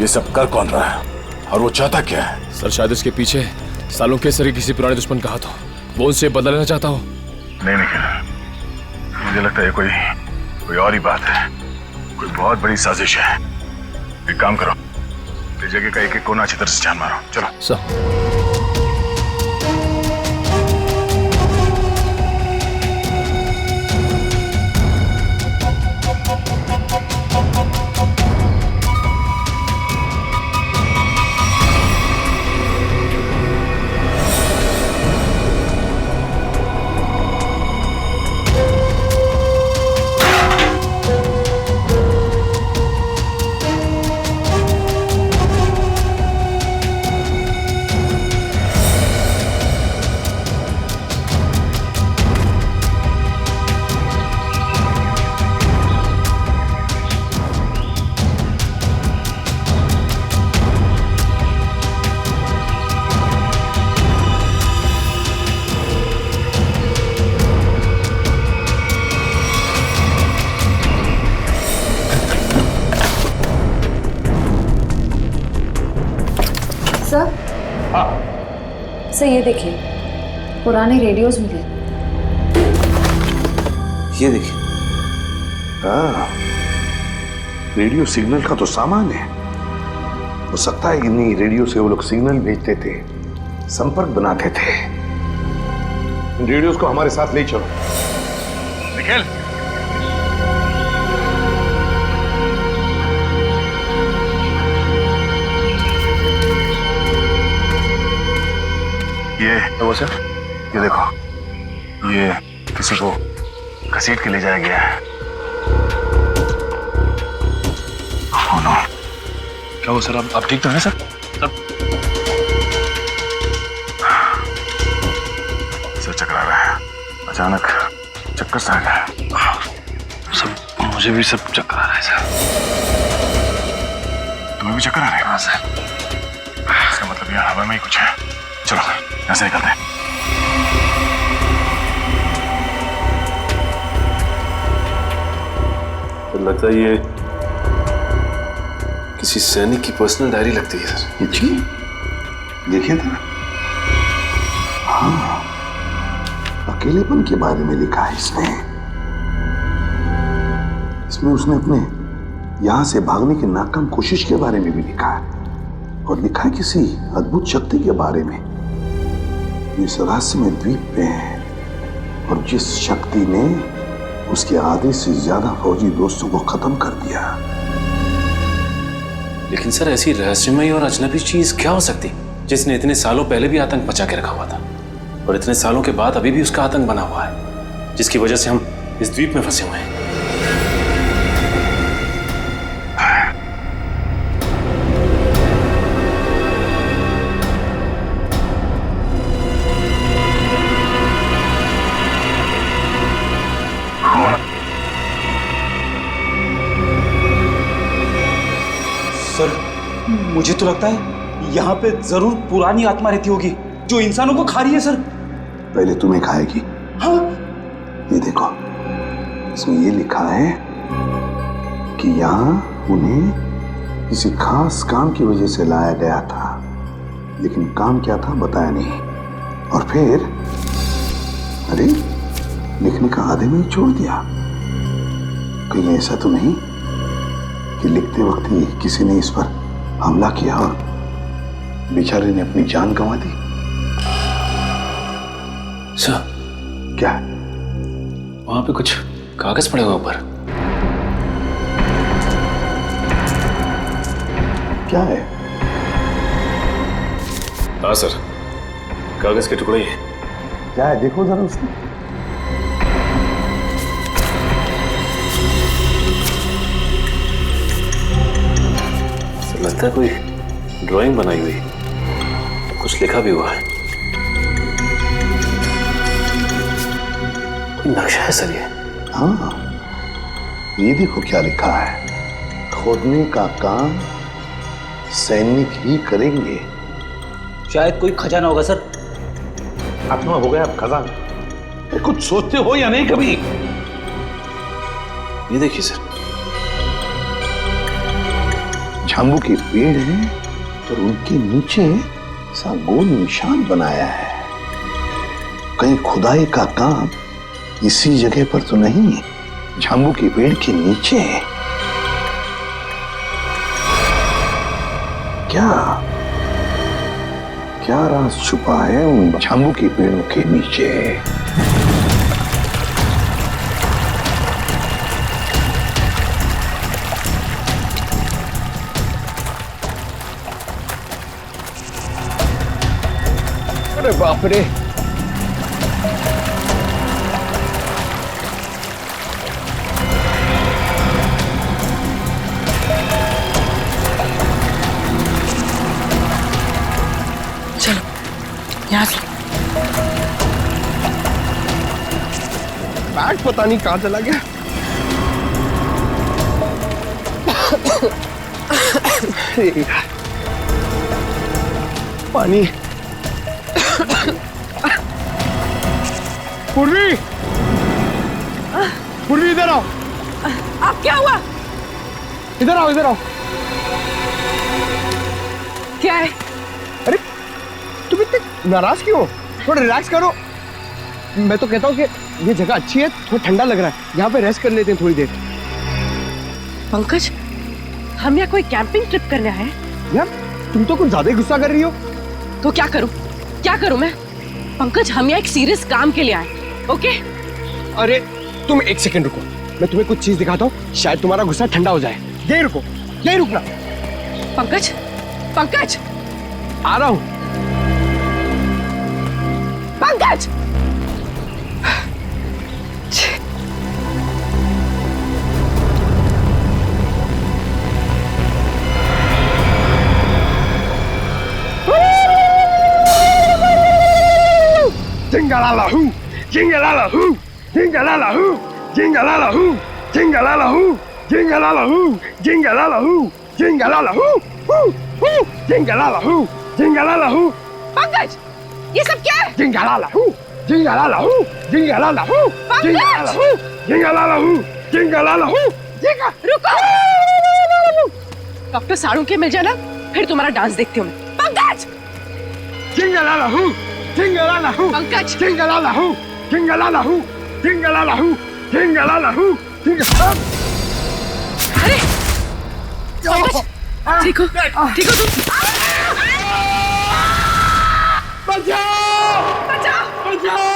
ये सब कर कौन रहा है और वो चाहता क्या है? सर शायद इसके पीछे सालों के सरी किसी पुराने दुश्मन का हाथ हो, वो उनसे बदला लेना चाहता हो। नहीं निखिल, मुझे लगता है कोई और ही बात है, कोई बहुत बड़ी साजिश है। एक काम करो, इस जगह का एक एक कोना अच्छी तरह से छान मारो। चलो सर। सर ये देखिए, पुराने रेडियोज मिले। ये देखिए, हाँ रेडियो सिग्नल का तो सामान है। हो सकता है कि नहीं रेडियो से वो लोग सिग्नल भेजते थे, संपर्क बनाते थे। रेडियोज को हमारे साथ ले चलो। निखिल, ये वो सर, ये देखो, ये किसी को घसीट के ले जाया गया है। Oh no. क्या वो सर, आप ठीक तो हैं सर? सर चकरा रहा है, अचानक चक्कर सा आ गया। सब मुझे भी सब चक्कर आ रहा है सर। तुम्हें भी चक्कर आ रहा है? हाँ सर। इसका मतलब यहाँ हवा में ही कुछ है। चलो यहाँ से निकलते हैं। तो लगता है ये किसी सैनिक की पर्सनल डायरी लगती है सर। जी देखिए तो, हाँ अकेलेपन के बारे में लिखा है इसमें उसने अपने यहां से भागने की नाकाम कोशिश के बारे में भी लिखा है, और लिखा है किसी अद्भुत शक्ति के बारे में इस रहस्यमय द्वीप पे है, और जिस शक्ति ने उसके आधे से ज्यादा फौजी दोस्तों को खत्म कर दिया। लेकिन सर ऐसी रहस्यमय और अजनबी चीज क्या हो सकती जिसने इतने सालों पहले भी आतंक बचा के रखा हुआ था, और इतने सालों के बाद अभी भी उसका आतंक बना हुआ है, जिसकी वजह से हम इस द्वीप में फंसे हुए हैं। सर मुझे तो लगता है यहाँ पे जरूर पुरानी आत्मा रहती होगी जो इंसानों को खा रही है सर। पहले तुम्हें खाएगी। हाँ? ये देखो, इसमें ये लिखा है कि यहाँ उन्हें किसी खास काम की वजह से लाया गया था, लेकिन काम क्या था बताया नहीं, और फिर अरे लिखने का आधे में ही छोड़ दिया। कहीं ऐसा तो नहीं कि लिखते वक्त ही किसी ने इस पर हमला किया और बेचारे ने अपनी जान गंवा दी? सर क्या? वहां पे कुछ कागज पड़े हुए ऊपर। क्या है? हाँ सर, कागज के टुकड़े ही। क्या है देखो जरा उसमें। लगता है कोई ड्राइंग बनाई हुई, कुछ लिखा भी हुआ है। कोई नक्शा है सर ये। हाँ ये देखो क्या लिखा है, खोदने का काम सैनिक ही करेंगे। शायद कोई खजाना होगा सर। आत्मा हो गया अब खजाना। कुछ सोचते हो या नहीं कभी? ये देखिए सर, झांबू के पेड़ हैं और उनके नीचे सा गोल निशान बनाया है। कहीं खुदाई का काम इसी जगह पर तो नहीं, झांबू के पेड़ के नीचे। क्या क्या राज छुपा है उन झांबू के पेड़ों के नीचे? अरे बाप रे, चलो यहाँ से। बैग पता नहीं कहां चला गया। पानी। पूर्वी, पूर्वी इधर आओ। आप क्या हुआ? इधर आओ, इधर आओ। क्या है? अरे तुम इतने नाराज क्यों हो? थोड़ा रिलैक्स करो। मैं तो कहता हूँ कि ये जगह अच्छी है, थोड़ा ठंडा लग रहा है, यहाँ पे रेस्ट कर लेते हैं थोड़ी देर। पंकज, हम यहाँ कोई कैंपिंग ट्रिप करने आए हैं। यार तुम तो कुछ ज्यादा ही गुस्सा कर रही हो। तो क्या करूं? क्या करूं मैं? पंकज, हम यहाँ एक सीरियस काम के लिए आए, ओके? अरे तुम एक सेकंड रुको, मैं तुम्हें कुछ चीज दिखाता हूँ, शायद तुम्हारा गुस्सा ठंडा हो जाए। यही रुको, यही रुकना। पंकज, पंकज, आ रहा हूँ। Pankaj! Jingalallahu, jingalallahu, jingalallahu, jingalallahu, jingalallahu, jingalallahu, jingalallahu, jingalallahu, jingalallahu, jingalallahu. Pankaj, ये सब क्या है? Jingalallahu, jingalallahu, jingalallahu, jingalallahu, jingalallahu, jingalallahu, jinga. रुको! डॉक्टर साड़ू के मिल जाना, फिर तुम्हारा डांस देखती हूँ मैं। Pankaj! Jingalallahu, jingalallahu, Pankaj! jingalallahu, jingalallahu, jingalallahu, jingalallahu, jingalallahu. अरे! पंकज! ठीक हो? ठीक हो तुम? बचाओ! बचाओ! बचाओ!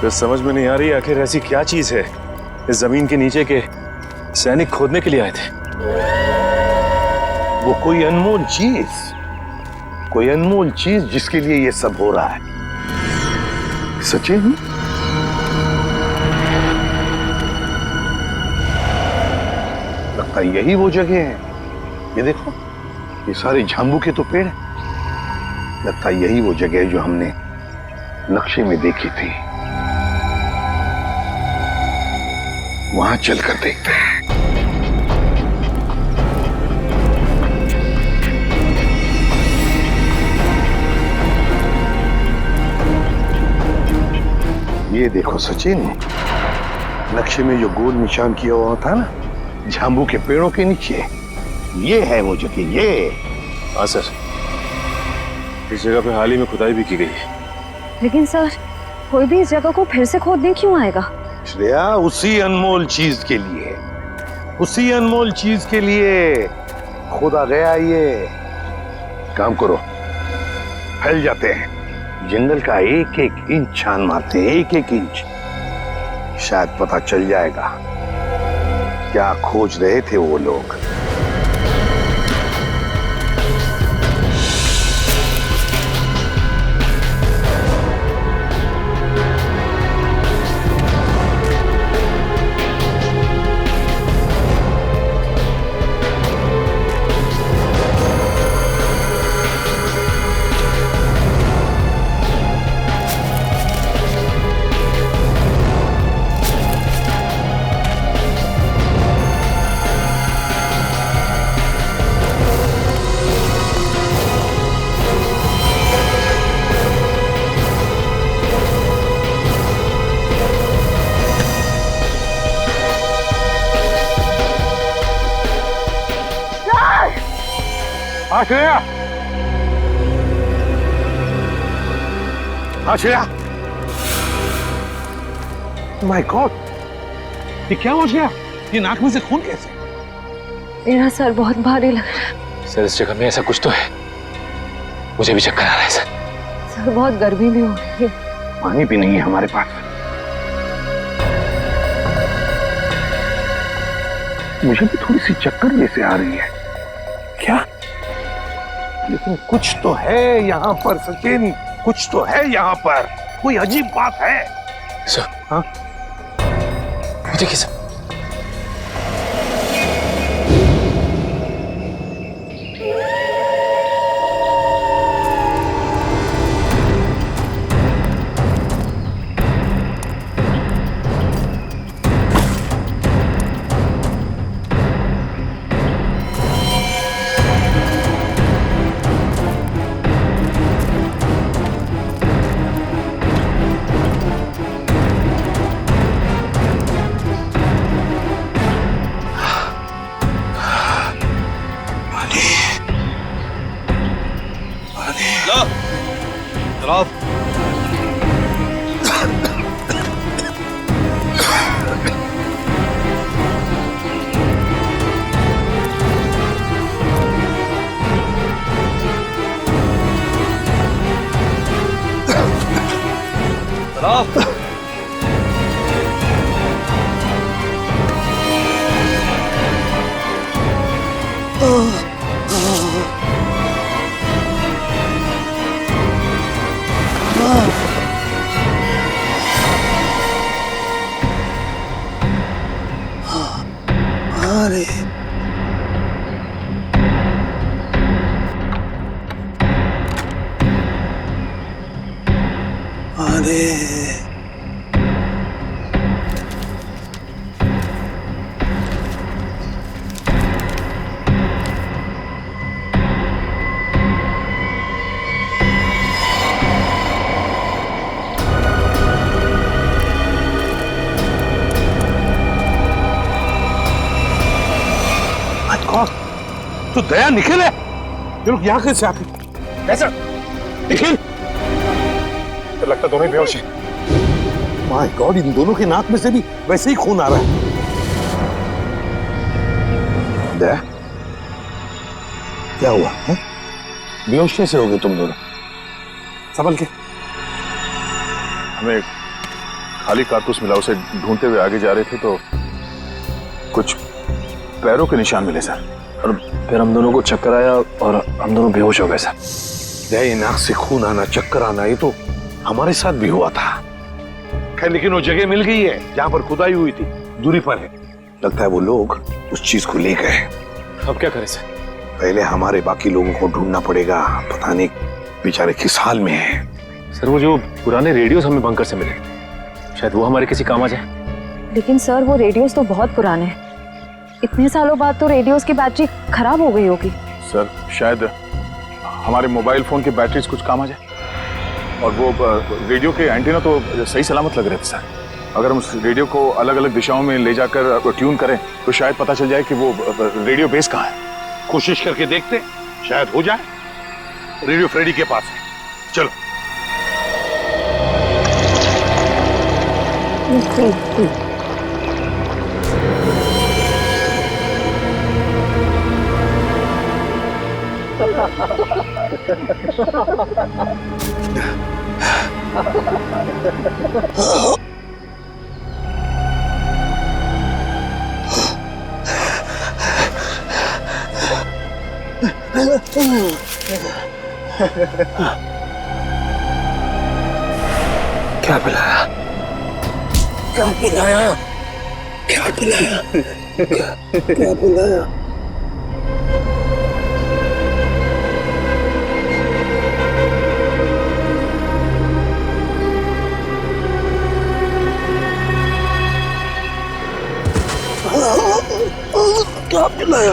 तो समझ में नहीं आ रही आखिर ऐसी क्या चीज है इस जमीन के नीचे के सैनिक खोदने के लिए आए थे। वो कोई अनमोल चीज जिसके लिए ये सब हो रहा है। सचिन, लगता है यही वो जगह है। ये देखो, ये सारे झांबू के तो पेड़ हैं। लगता है यही वो जगह है जो हमने नक्शे में देखी थी। वहां चलकर देखते हैं। ये देखो सचिन, नक्शे में जो गोल निशान किया हुआ था ना, झांबू के पेड़ों के नीचे, ये है वो जगह। ये हाँ सर, इस जगह पे हाल ही में खुदाई भी की गई है। लेकिन सर, कोई भी इस जगह को फिर से खोदने क्यों आएगा? श्रेया, उसी अनमोल चीज के लिए खोदा गया। ये काम करो, फैल जाते हैं, जंगल का एक एक इंच छान मारते हैं, एक एक इंच। शायद पता चल जाएगा क्या खोज रहे थे वो लोग। हाँ श्रेया, हाँ श्रेया। माय गॉड, ये क्या हो गया? ये नाक में से खून कैसे? मेरा सर बहुत भारी लग रहा है। सर इस जगह में ऐसा कुछ तो है, मुझे भी चक्कर आ रहा है सर। सर बहुत गर्मी भी हो रही है। पानी भी नहीं है हमारे पास। मुझे भी थोड़ी सी चक्कर जैसे आ रही है। क्या? लेकिन कुछ तो है यहाँ पर सचिन, कुछ तो है यहाँ पर, कोई अजीब बात है। सर, हाँ? देखिए सर, तो दया निखिल है। ये लोग यहाँ कैसे आते? कैसे? निखिल, तो लगता दोनों ही बेहोश हैं। माय गॉड, इन दोनों के नाक में से भी वैसे ही खून आ रहा है। दया, क्या हुआ है? बेहोश कैसे हो गए तुम दोनों? संभल के। हमें खाली कारतूस मिला, उसे ढूंढते हुए आगे जा रहे थे तो कुछ पैरों के निशान मिले सर, और फिर हम दोनों को चक्कर आया और हम दोनों बेहोश हो गए सर। दया, नाक से खून आना, चक्कर आना, ये तो हमारे साथ भी हुआ था। खैर, लेकिन वो जगह मिल गई है जहां पर खुदाई हुई थी, दूरी पर है। लगता है वो लोग उस चीज को ले गए। अब क्या करें सर? पहले हमारे बाकी लोगों को ढूंढना पड़ेगा, पता नहीं बेचारे किस हाल में है। सर वो जो पुराने रेडियोस हमें बंकर से मिले, शायद वो हमारे किसी काम आ जाए। लेकिन सर वो रेडियोस तो बहुत पुराने हैं, इतने सालों बाद तो रेडियोस की बैटरी खराब हो गई होगी। सर शायद हमारे मोबाइल फोन के बैटरीज कुछ काम आ जाए, और वो रेडियो के एंटीना तो सही सलामत लग रहे थे सर। अगर हम उस रेडियो को अलग अलग दिशाओं में ले जाकर ट्यून करें तो शायद पता चल जाए कि वो रेडियो बेस कहाँ है। कोशिश करके देखते, शायद हो जाए। रेडियो फ्रेडी के पास है, चलो। क्या पिलाया? क्या पिलाया? क्या पिलाया? क्या पिलाया? क्या पिलाया?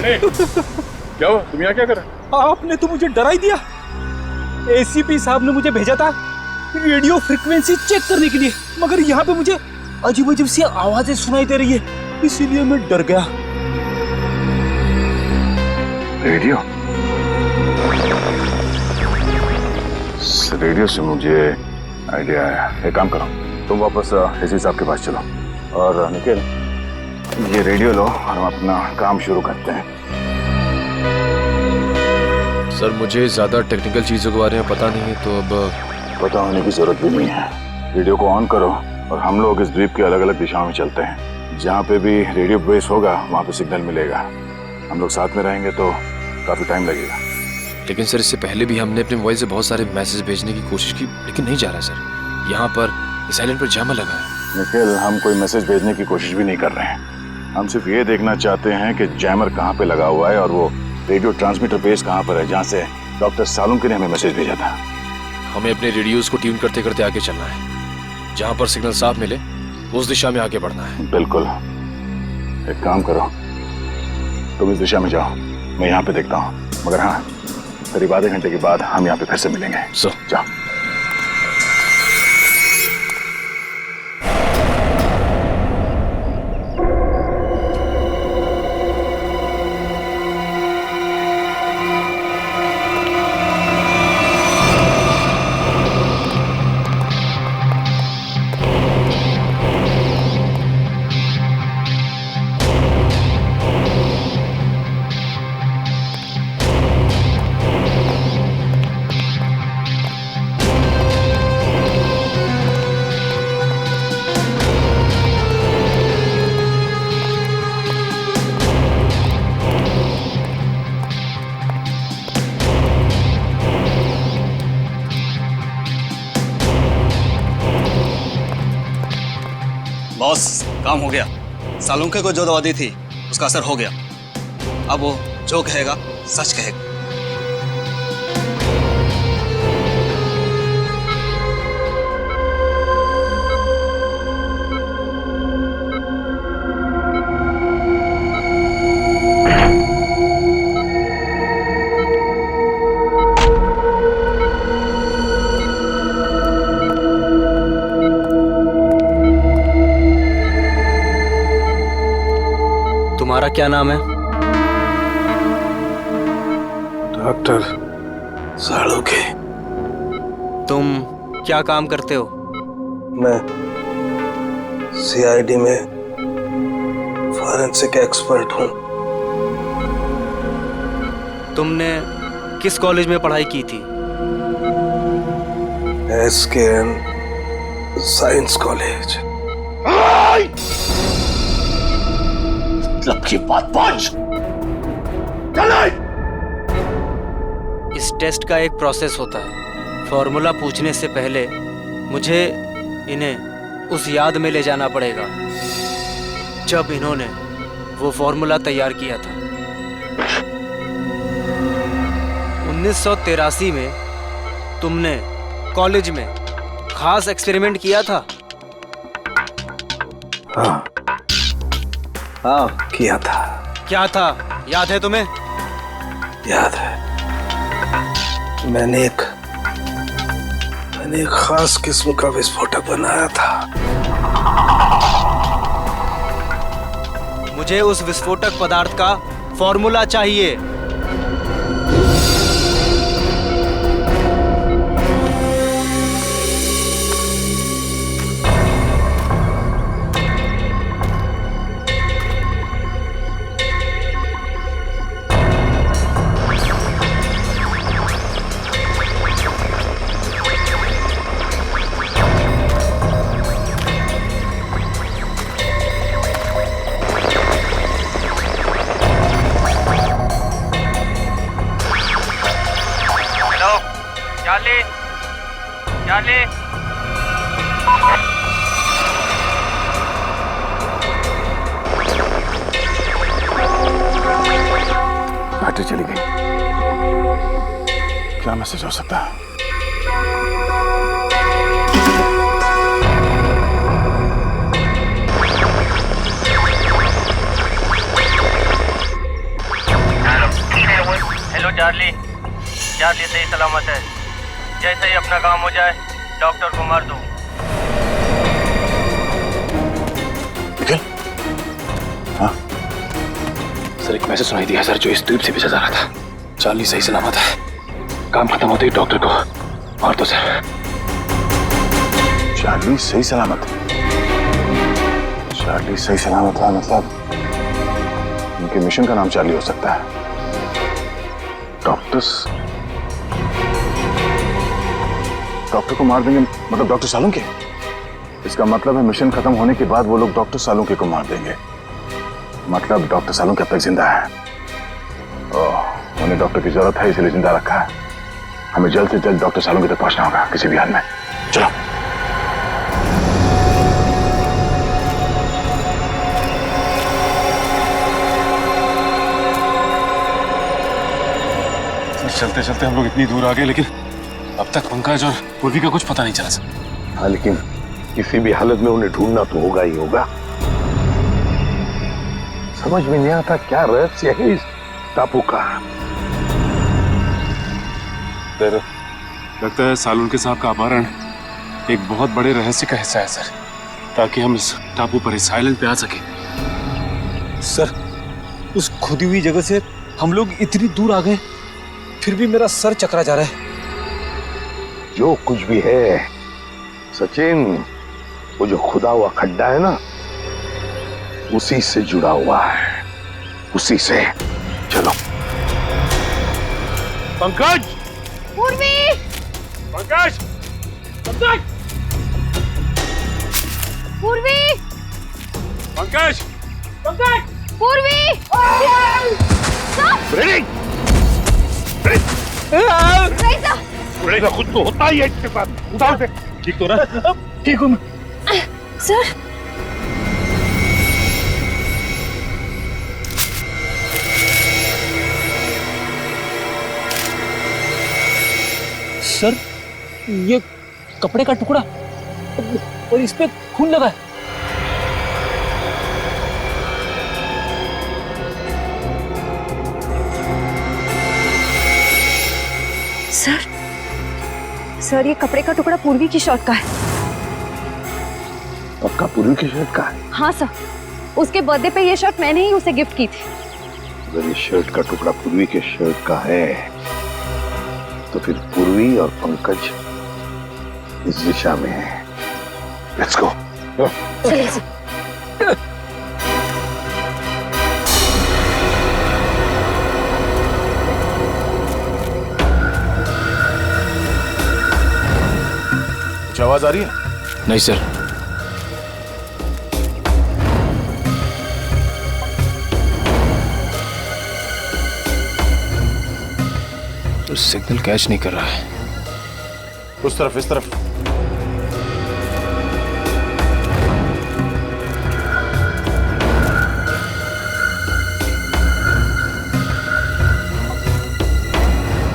क्या हुआ? तुम यहाँ क्या कर रहे हो? आपने तो मुझे डरा ही दिया। एसीपी साहब ने मुझे भेजा था रेडियो फ्रीक्वेंसी चेक करने के लिए, मगर यहाँ पे मुझे अजीब अजीब सी आवाजें सुनाई दे रही है, इसीलिए मैं डर गया। रेडियो से मुझे आइडिया आया। एक काम करो, तुम वापस एसी साहब के पास चलो और निखिल ये रेडियो लो और हम अपना काम शुरू करते हैं। सर मुझे ज्यादा टेक्निकल चीजों के बारे में पता नहीं है, तो अब पता होने की जरूरत भी नहीं है। रेडियो को ऑन करो और हम लोग इस द्वीप के अलग अलग दिशाओं में चलते हैं। जहाँ पे भी रेडियो बेस होगा वहाँ पे सिग्नल मिलेगा। हम लोग साथ में रहेंगे तो काफी टाइम लगेगा। लेकिन सर इससे पहले भी हमने अपने मोबाइल से बहुत सारे मैसेज भेजने की कोशिश की, लेकिन नहीं जा रहा सर। यहाँ पर साइलेंट पर जैमर लगा है। निखिल, हम कोई मैसेज भेजने की कोशिश भी नहीं कर रहे हैं। हम सिर्फ ये देखना चाहते हैं कि जैमर कहाँ पे लगा हुआ है और वो रेडियो ट्रांसमीटर बेस कहाँ पर है जहाँ से डॉक्टर सालुंके ने हमें मैसेज भेजा था। हमें अपने रेडियोज को ट्यून करते करते आगे चलना है। जहाँ पर सिग्नल साफ मिले उस दिशा में आगे बढ़ना है। बिल्कुल। एक काम करो, तुम इस दिशा में जाओ, मैं यहाँ पे देखता हूँ। मगर हाँ, करीब आधे घंटे के बाद हम यहाँ पे फिर से मिलेंगे। जाओ। बॉस, काम हो गया। सालुंके को जो दवा दी थी उसका असर हो गया। अब वो जो कहेगा सच कहेगा। तुम्हारा क्या नाम है? डॉक्टर सालुंके। तुम क्या काम करते हो? मैं सीआईडी में फॉरेंसिक एक्सपर्ट हूँ। तुमने किस कॉलेज में पढ़ाई की थी? SKN science college. मतलब की बात पहुंच। इस टेस्ट का एक प्रोसेस होता है। फॉर्मूला पूछने से पहले मुझे इन्हें उस याद में ले जाना पड़ेगा जब इन्होंने वो फॉर्मूला तैयार किया था। 1983 में तुमने कॉलेज में खास एक्सपेरिमेंट किया था। हाँ, किया था। क्या था, याद है तुम्हें? याद है। मैंने एक खास किस्म का विस्फोटक बनाया था। मुझे उस विस्फोटक पदार्थ का फॉर्मूला चाहिए। बैटरी चली गई। क्या मैसेज हो सकता है? चार्ली, चार्ली सही सलामत है। जैसे ही अपना काम हो जाए डॉक्टर को मार दो। निखिल, हाँ सर एक मैसेज सुनाई दिया सर, जो इस द्वीप से भेजा जा रहा था। चार्ली सही सलामत है, काम खत्म होते ही डॉक्टर को मार दो सर। चार्ली सही सलामत, चार्ली सही सलामत है मतलब उनके मिशन का नाम चार्ली हो सकता है। डॉक्टर को मार देंगे मतलब डॉक्टर सालुंके? इसका मतलब है मिशन खत्म होने के बाद वो लोग डॉक्टर सालुंके को मार देंगे। मतलब डॉक्टर सालुंके अब तक जिंदा है। ओह, उन्हें डॉक्टर की जरूरत है इसलिए जिंदा रखा है। हमें जल्द से जल्द डॉक्टर सालुंके तक पहुंचना होगा किसी भी हाल में। चलो। चलते चलते हम लोग इतनी दूर आ गए, लेकिन अब तक पंकज और पूर्वी का कुछ पता नहीं चला सर। हाँ, लेकिन किसी भी हालत में उन्हें ढूंढना तो होगा ही होगा। समझ में नहीं आता क्या रहस्य है इस टापू का। लगता है सालुंके साहब का अपहरण एक बहुत बड़े रहस्य का हिस्सा है सर, ताकि हम इस टापू पर, इस आइलैंड पे आ सके। सर, उस खुदी हुई जगह से हम लोग इतनी दूर आ गए, फिर भी मेरा सर चकरा जा रहा है। जो कुछ भी है सचिन, वो जो खुदा हुआ खड्डा है ना, उसी से जुड़ा हुआ है, उसी से। चलो। पंकज! पूर्वी! पंकज! पंकज! पूर्वी! पंकज! पंकज! पूर्वी! उड़ेगा खुद तो होता ही है इसके साथ। उठाओ से। ठीक तो रहा? ठीक हूँ सर। सर, ये कपड़े का टुकड़ा और इस पे खून लगा है। सर ये कपड़े का टुकड़ा पूर्वी की शर्ट का है। पक्का पूर्वी की शर्ट का है? हाँ सर, उसके बर्थडे पे ये शर्ट मैंने ही उसे गिफ्ट की थी। अगर ये शर्ट का टुकड़ा पूर्वी के शर्ट का है तो फिर पूर्वी और पंकज इस दिशा में है। Let's go. चलिए सर। कुछ आवाज आ रही है? नहीं सर। तो सिग्नल कैच नहीं कर रहा है। उस तरफ, इस तरफ।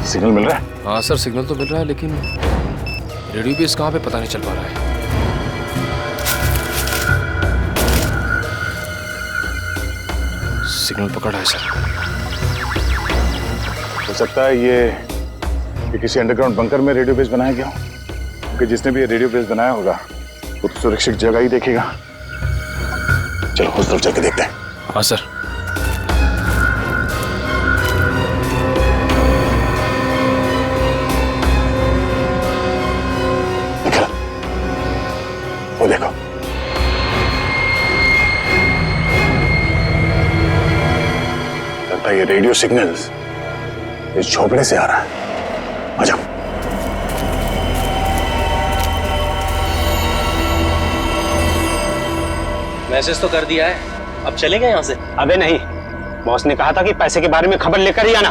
सिग्नल मिल रहा है? हाँ सर, सिग्नल तो मिल रहा है, लेकिन रेडियो बेस कहाँ पे पता नहीं चल पा रहा है। सिग्नल पकड़ा है सर। हो सकता है ये किसी अंडरग्राउंड बंकर में रेडियो बेस बनाया गया हो, क्योंकि जिसने भी ये रेडियो बेस बनाया होगा वो तो सुरक्षित जगह ही देखेगा। चलो उस तरफ जाके देखते हैं। हाँ सर। वो देखो, लगता है ये रेडियो सिग्नल्स इस झोपड़े से आ रहा है। आ जाओ। मैसेज तो कर दिया है, अब चलेंगे यहाँ से? अबे नहीं, बॉस ने कहा था कि पैसे के बारे में खबर लेकर ही आना।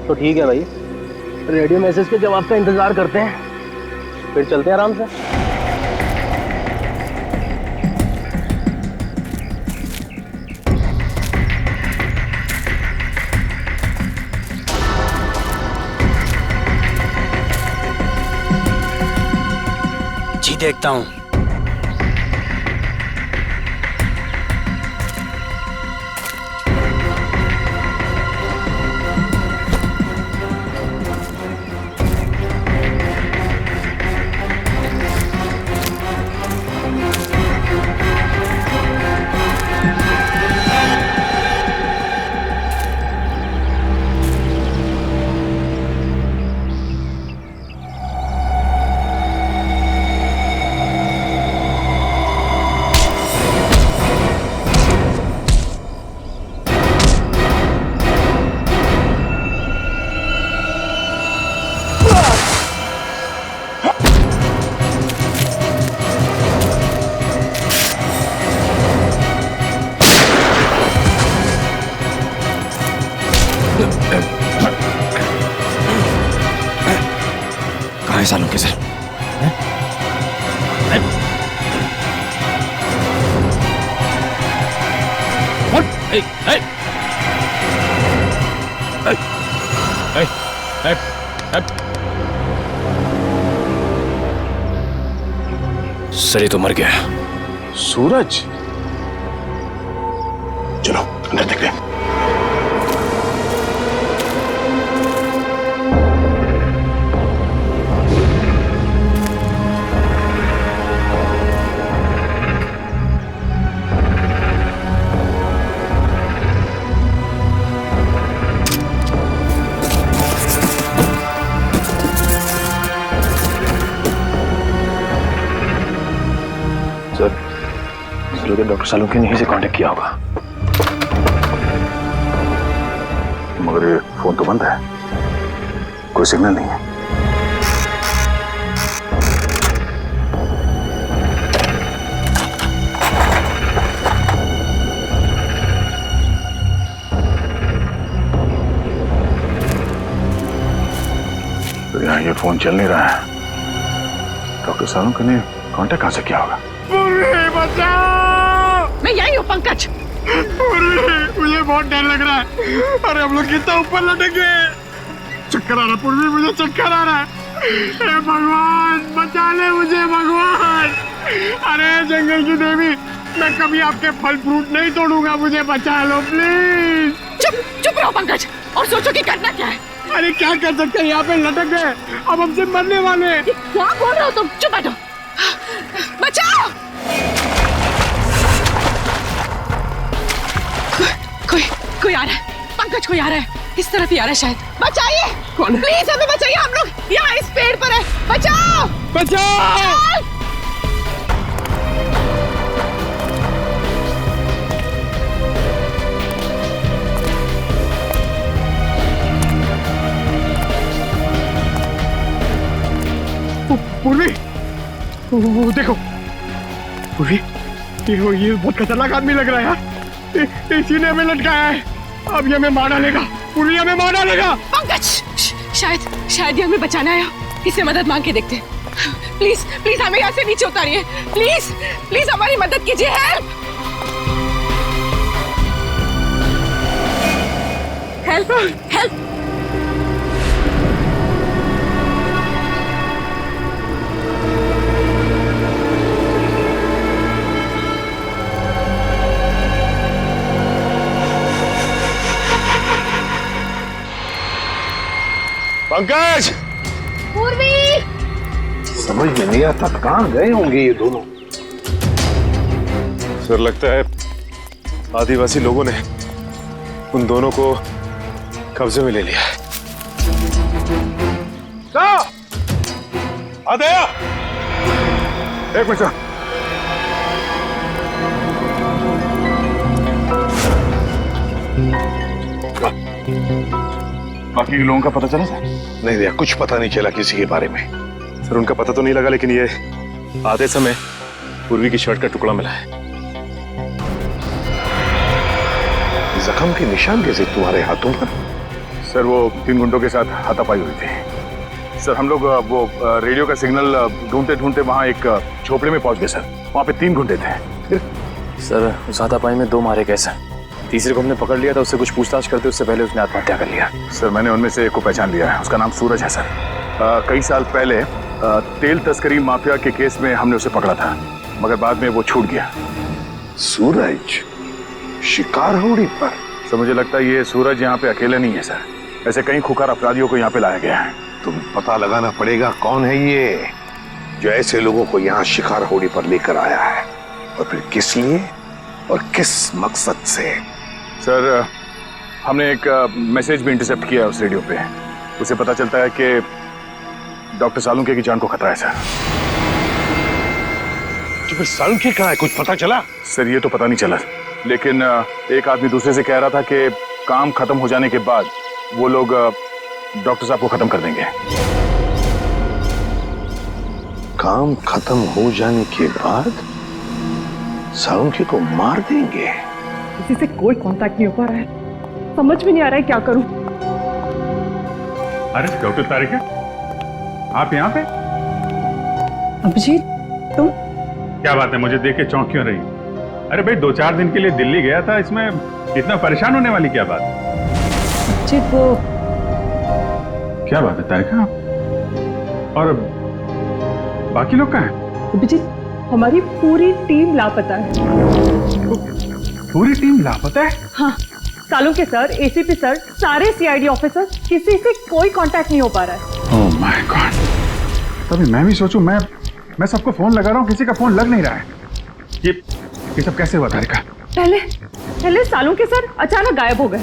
तो ठीक है भाई, रेडियो मैसेज के जवाब का इंतजार करते हैं, फिर चलते हैं आराम से। जी देखता हूँ। सालों के सर? सर ये तो मर गया। सूरज, चलो अंदर देखते हैं। डॉक्टर सालुंखे ने यहीं से कांटेक्ट किया होगा। मगर ये फोन तो बंद है, कोई सिग्नल नहीं है। तो यहाँ ये फोन चल नहीं रहा है। डॉक्टर सालुंखे ने कांटेक्ट कहाँ से किया होगा? मैं यही हूँ पंकज। मुझे बहुत डर लग रहा है। अरे हम लोग कितना ऊपर लटके। चक्कर आ रहा पूर्वी, मुझे चक्कर आ रहा है। हे भगवान बचा ले मुझे भगवान। अरे जंगल की देवी, मैं कभी आपके फल फ्रूट नहीं तोड़ूंगा, मुझे बचा लो प्लीज। चुप चुप रहो पंकज और सोचो कि करना क्या है। अरे क्या कर सकते हैं, यहाँ पे लटक गए, अब हमसे मरने वाले। क्या बोल रहे हो तुम? चुप बैठो। बचाओ। कोई आ रहा है पंकज, कोई आ रहा है, इस तरफ ही आ रहा है शायद। बचाइए, कौन? प्लीज हमें बचाइए, हम लोग यहाँ इस पेड़ पर है। बचाओ बचाओ। पूर्वी, वो देखो पूर्वी, ये बहुत खतरनाक आदमी लग रहा है यार। इसी ने हमें लटकाया है, अब ये हमें मार डालेगा। पूर्वी हमें मार डालेगा। पंकज शायद ये हमें बचाना है, इससे मदद मांग के देखते हैं। प्लीज प्लीज हमें यहाँ से नीचे उतारिए, प्लीज प्लीज हमारी मदद कीजिए। Help help help. पंकज, पूर्वी, समझ में नहीं आता कहाँ गए होंगे ये दोनों। सर लगता है आदिवासी लोगों ने उन दोनों को कब्जे में ले लिया है। आदया, एक मिनट। बाकी लोगों का पता चला सर? नहीं भैया, कुछ पता नहीं चला किसी के बारे में। सर उनका पता तो नहीं लगा, लेकिन ये आधे समय पूर्वी की शर्ट का टुकड़ा मिला है। जख्म के निशान कैसे तुम्हारे हाथों पर? सर वो 3 गुंडों के साथ हाथापाई हुई थी। सर हम लोग वो रेडियो का सिग्नल ढूंढते ढूंढते वहाँ एक झोपड़े में पहुंच गए सर। वहाँ पे 3 गुंडे थे। सर उस हाथापाई में 2 मारे गए सर। तीसरे को हमने पकड़ लिया था, उससे कुछ पूछताछ करते उससे पहले उसने आत्महत्या कर लिया। सर मैंने उनमें से एक को पहचान लिया है, उसका नाम सूरज है सर। कई साल पहले तेल तस्करी माफिया के केस में हमने उसे पकड़ा था, मगर बाद में वो छूट गया। सूरज शिकार होड़ी पर? सर मुझे लगता है ये सूरज यहाँ पे अकेले नहीं है सर, ऐसे कई खुखार अपराधियों को यहाँ पे लाया गया है। तुम पता लगाना पड़ेगा कौन है ये जो ऐसे लोगों को यहाँ शिकार होड़ी पर लेकर आया है, और फिर किस लिए और किस मकसद से। सर हमने एक मैसेज भी इंटरसेप्ट किया उस रेडियो पे, उसे पता चलता है कि डॉक्टर सालुंखे की जान को खतरा है सर। तो फिर सालुंखे कहाँ है, कुछ पता चला? सर ये तो पता नहीं चला, लेकिन एक आदमी दूसरे से कह रहा था कि काम खत्म हो जाने के बाद वो लोग डॉक्टर साहब को खत्म कर देंगे। काम खत्म हो जाने के बाद सालुंखे को मार देंगे? किसी से कोई कांटेक्ट नहीं हो पा रहा है, समझ में नहीं आ रहा है क्या करूं। अरे डॉक्टर तारिका, आप यहाँ पे? अभिजीत, तुम? क्या बात है, मुझे देख के चौंक क्यों रही? अरे भाई 2-4 दिन के लिए दिल्ली गया था, इसमें इतना परेशान होने वाली क्या बात? अभिजीत, वो क्या बात है तारिका? और बाकी लोग कहाँ हैं? अभिजीत, हमारी पूरी टीम लापता है। पूरी टीम लापता है? हाँ, सालुंके सर, एसीपी सर, सारे सीआईडी ऑफिसर, किसी से कोई कांटेक्ट नहीं हो पा रहा है। ओह माय गॉड, तभी मैं भी सोचूं, मैं सबको फोन लगा रहा हूँ, किसी का फोन लग नहीं रहा है। ये सब कैसे हुआ तारिका? पहले सालुंके सर अचानक गायब हो गए,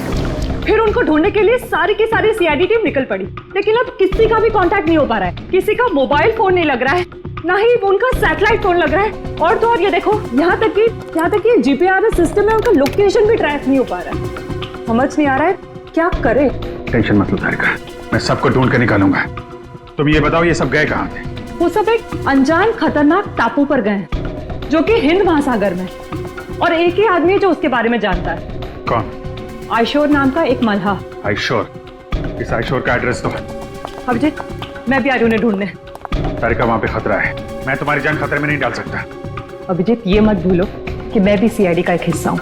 फिर उनको ढूंढने के लिए सारी की सारी सीआईडी टीम निकल पड़ी, लेकिन अब किसी का भी कांटेक्ट नहीं हो पा रहा है। किसी का मोबाइल फोन नहीं लग रहा है, ना ही उनका सैटेलाइट फोन लग रहा है, और तो और ये देखो, यहाँ तक कि जीपीआरएस सिस्टम में उनका लोकेशन भी ट्रैक नहीं हो पा रहा है। समझ नहीं आ रहा है क्या करे। टेंशन मत लो तारिका, मैं सबको ढूंढ कर निकालूंगा। तुम ये बताओ, ये सब गए कहाँ थे? वो सब एक अनजान खतरनाक टापू पर गए, जो कि हिंद महासागर में, और एक ही आदमी है जो उसके बारे में जानता है। कौन? आयशोर नाम का एक मल्हा। आयशोर? इस आयशोर का एड्रेस तो? अभिजीत, मैं भी आ रही हूँ उन्हें ढूंढने। तारिका, वहां पे खतरा है, मैं तुम्हारी जान खतरे में नहीं डाल सकता। अभिजीत, ये मत भूलो कि मैं भी सीआईडी का एक हिस्सा हूँ।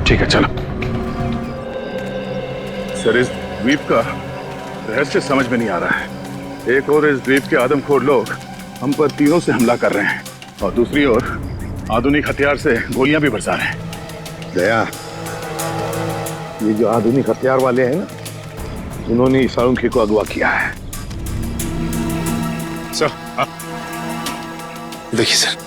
ठीक है, चलो। सर, इस द्वीप का रहस्य समझ में नहीं आ रहा है। एक और इस द्वीप के आदमखोर लोग हम पर तीरों से हमला कर रहे हैं, और दूसरी ओर आधुनिक हथियार से गोलियां भी बरसा रहे हैं। दया, ये जो आधुनिक हथियार वाले हैं ना, उन्होंने सालुंके को अगवा किया है। सर, देखिए सर,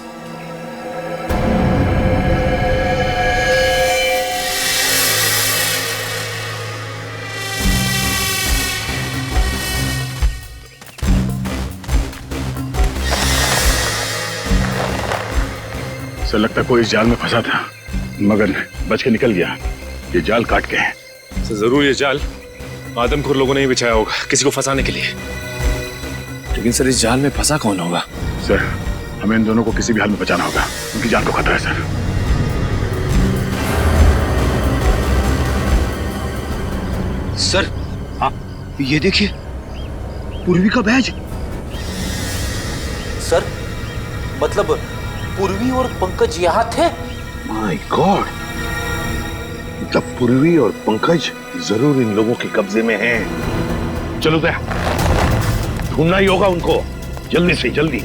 सर लगता कोई इस जाल में फंसा था, मगर बच के निकल गया। ये जाल काट के है। सर, जरूर ये जाल आदमखोर लोगों ने ही बिछाया होगा किसी को फंसाने के लिए। लेकिन सर, इस जाल में फंसा कौन होगा? सर, हमें इन दोनों को किसी भी हाल में बचाना होगा, उनकी जान को खतरा है सर। सर, हाँ, ये देखिए, पूर्वी का बैज। सर, मतलब पूर्वी और पंकज यहाँ थे? माय गॉड, मतलब पूर्वी और पंकज जरूर इन लोगों के कब्जे में हैं। चलो दया, ढूंढना ही होगा उनको, जल्दी से जल्दी।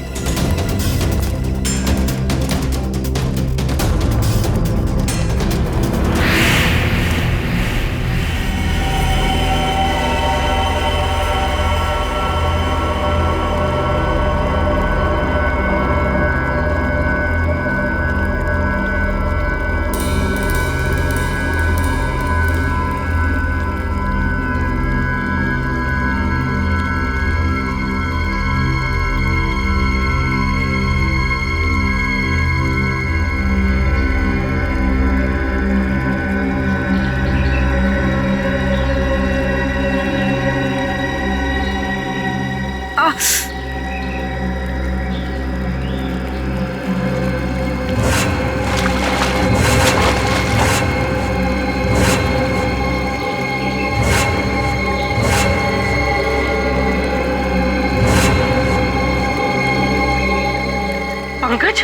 पंकज,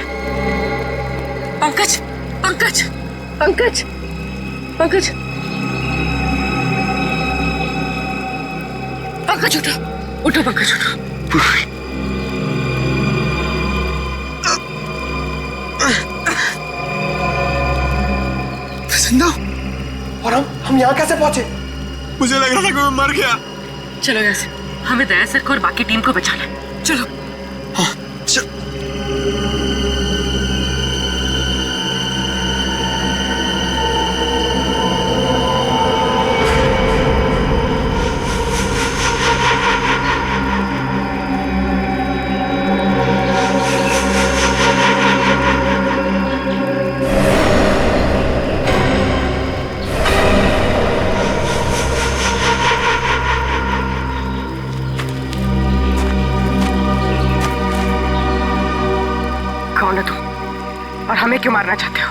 पंकज, पंकज, पंकज, पंकज, पंकज, उठो, उठो पंकज, उठो। जिंदा? और हम यहाँ कैसे पहुंचे? मुझे लग रहा था कि मैं मर गया। चलो यहाँ से, हमें दया सर को और बाकी टीम को बचाना है। चलो। हाँ, और हमें क्यों मारना चाहते हो?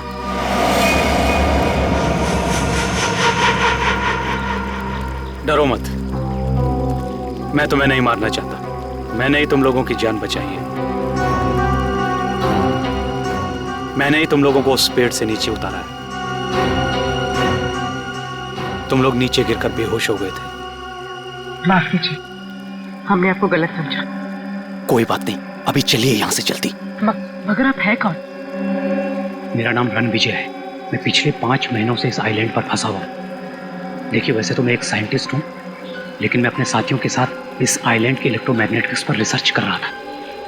डरो मत, मैं तुम्हें नहीं मारना चाहता। मैंने ही तुम लोगों की जान बचाई है। मैंने ही तुम लोगों को उस पेड़ से नीचे उतारा है। तुम लोग नीचे गिरकर बेहोश हो गए थे। माफ कीजिए, हमने आपको गलत समझा। कोई बात नहीं, अभी चलिए यहाँ से जल्दी। मगर आप है कौन? मेरा नाम रणविजय है। मैं पिछले 5 महीनों से इस आइलैंड पर फंसा हुआ हूँ। देखिए, वैसे तो मैं एक साइंटिस्ट हूँ, लेकिन मैं अपने साथियों के साथ इस आइलैंड के इलेक्ट्रोमैग्नेटिक्स पर रिसर्च कर रहा था।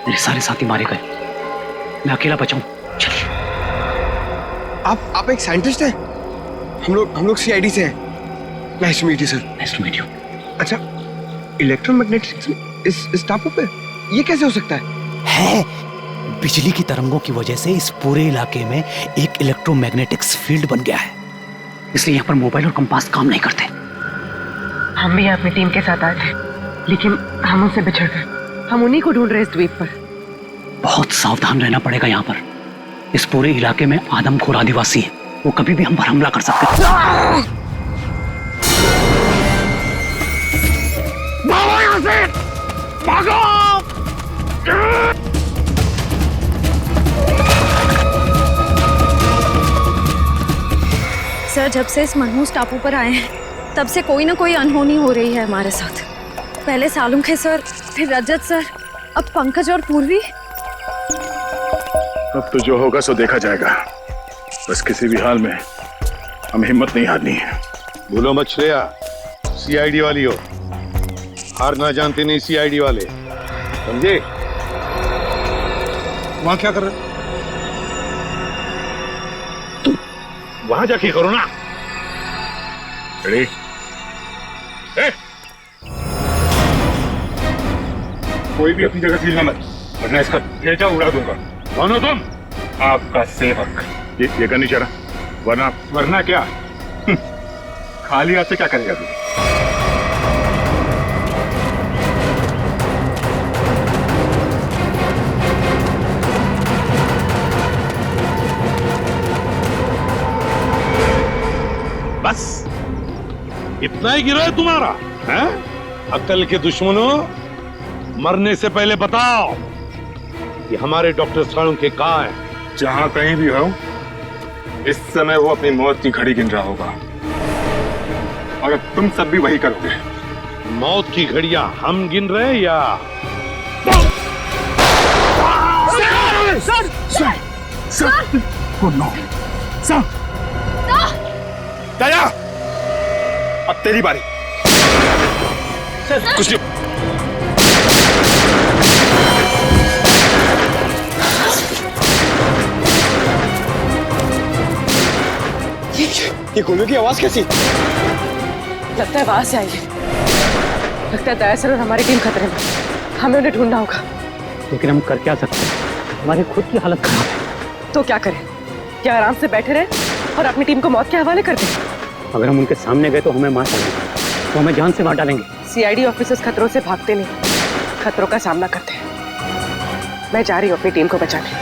मेरे सारे साथी मारे गए, मैं अकेला बचा हूँ। आप एक साइंटिस्ट हैं? हम लोग सीआईडी से हैं। Nice to meet you sir. Nice to meet you. अच्छा, इलेक्ट्रोमैग्नेटिक्स इस टापू पे ये कैसे हो सकता है? बिजली की तरंगों की वजह से इस पूरे इलाके में एक इलेक्ट्रोमैग्नेटिक्स फील्ड बन गया है, इसलिए यहाँ पर मोबाइल और कंपास काम नहीं करते। हम भी अपनी टीम के साथ आए थे, लेकिन हम उनसे बिछड़ गए। हम उन्हीं को ढूंढ रहे इस द्वीप पर। बहुत सावधान रहना पड़ेगा यहाँ पर। इस पूरे इलाके में आदमखोर आदिवासी है, वो कभी भी हम पर हमला कर सकते हैं। भागो यहाँ से! भागो! सर, जब से इस मनहूस टापू पर आए हैं, तब से कोई ना कोई अनहोनी हो रही है हमारे साथ। पहले सालुंखे सर, फिर रजत सर, अब पंकज और पूर्वी। अब तो जो होगा सो देखा जाएगा। बस किसी भी हाल में हमें हिम्मत नहीं हारनी है। भूलो मत श्रेया, सीआईडी वाली हो। हार ना जानते नहीं सीआईडी वाले, समझे? वहां क्या कर रहे? तुम वहां जाके करो ना। रेडी? कोई भी अपनी जगह से हिलना मत, वरना इसका भेजा उड़ा दूंगा। कौन हो तुम? आपका सेवक। ये करनी चाह रहा, वरना क्या? खाली हाथ से क्या करेगा तू? बस इतना ही गिरा है तुम्हारा, हैं? अक्ल के दुश्मनों, मरने से पहले बताओ कि हमारे डॉक्टर सालुंखे कहाँ हैं? जहां कहीं भी हो, इस समय वो अपनी मौत की घड़ी गिन रहा होगा, और तुम सब भी वही करोगे। मौत की घड़ियां हम गिन रहे हैं या? सर! Oh no! सर! दया! अब तेरी बारी। कुछ नहीं। ये गोलियों की आवाज कैसी? लगता है वहां से आई है। लगता है दया सर और हमारी टीम खतरे में। हमें उन्हें ढूंढना होगा। लेकिन हम कर क्या सकते हैं? हमारी खुद की हालत खराब है। तो क्या करें? क्या आराम से बैठे रहे और अपनी टीम को मौत के हवाले कर दें? अगर हम उनके सामने गए तो हमें मार डालेंगे, तो हमें जान से मार डालेंगे। सीआईडी ऑफिसर्स खतरों से भागते नहीं, खतरों का सामना करते हैं। मैं जा रही हूँ अपनी टीम को बचाने।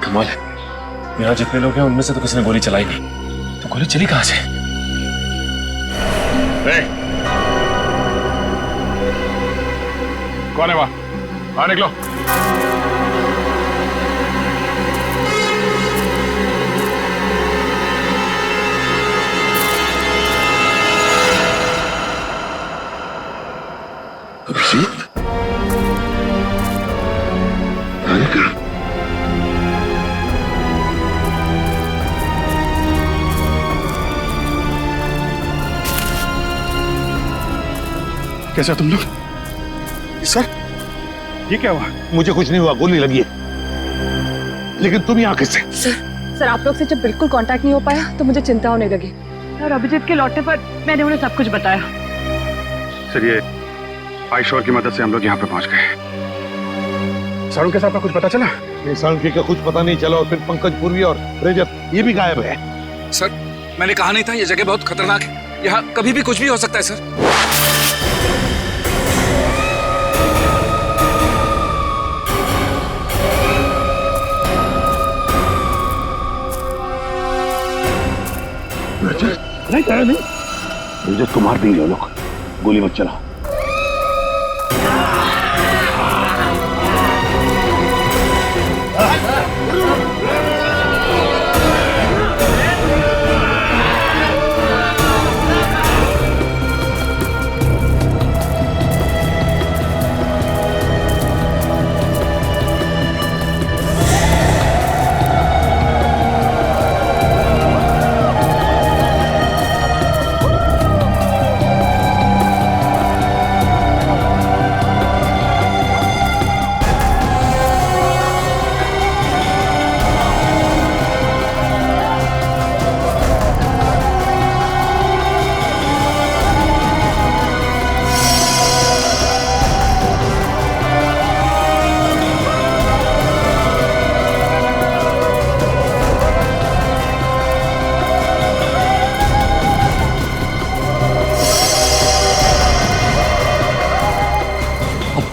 कमाल है, यहाँ जितने लोग हैं उनमें से तो किसी ने गोली चलाई नहीं, तो गोली चली कहाँ से? कौन है वहां? हाँ, निकलो। अभिजीत? कैसा तुम लोग? सर, ये क्या हुआ? मुझे कुछ नहीं हुआ, गोली लगी है। लेकिन तुम यहाँ किससे? सर, आप लोग से जब बिल्कुल कांटेक्ट नहीं हो पाया तो मुझे चिंता होने लगी, और अभिजीत के लौटने पर मैंने उन्हें सब कुछ बताया। सर, ये आयशोर की मदद से हम लोग यहाँ पे पहुंच गए। सालुंखे साहब का कुछ पता चला? नहीं, सालुंखे का कुछ पता नहीं चला, और फिर पंकज, पूर्वी और रजत ये भी गायब है। सर, मैंने कहा नहीं था ये जगह बहुत खतरनाक है, यहाँ कभी भी कुछ भी हो सकता है सर। नहीं कह नहीं, मुझे तो मार देंगे लोग, गोली मत चला।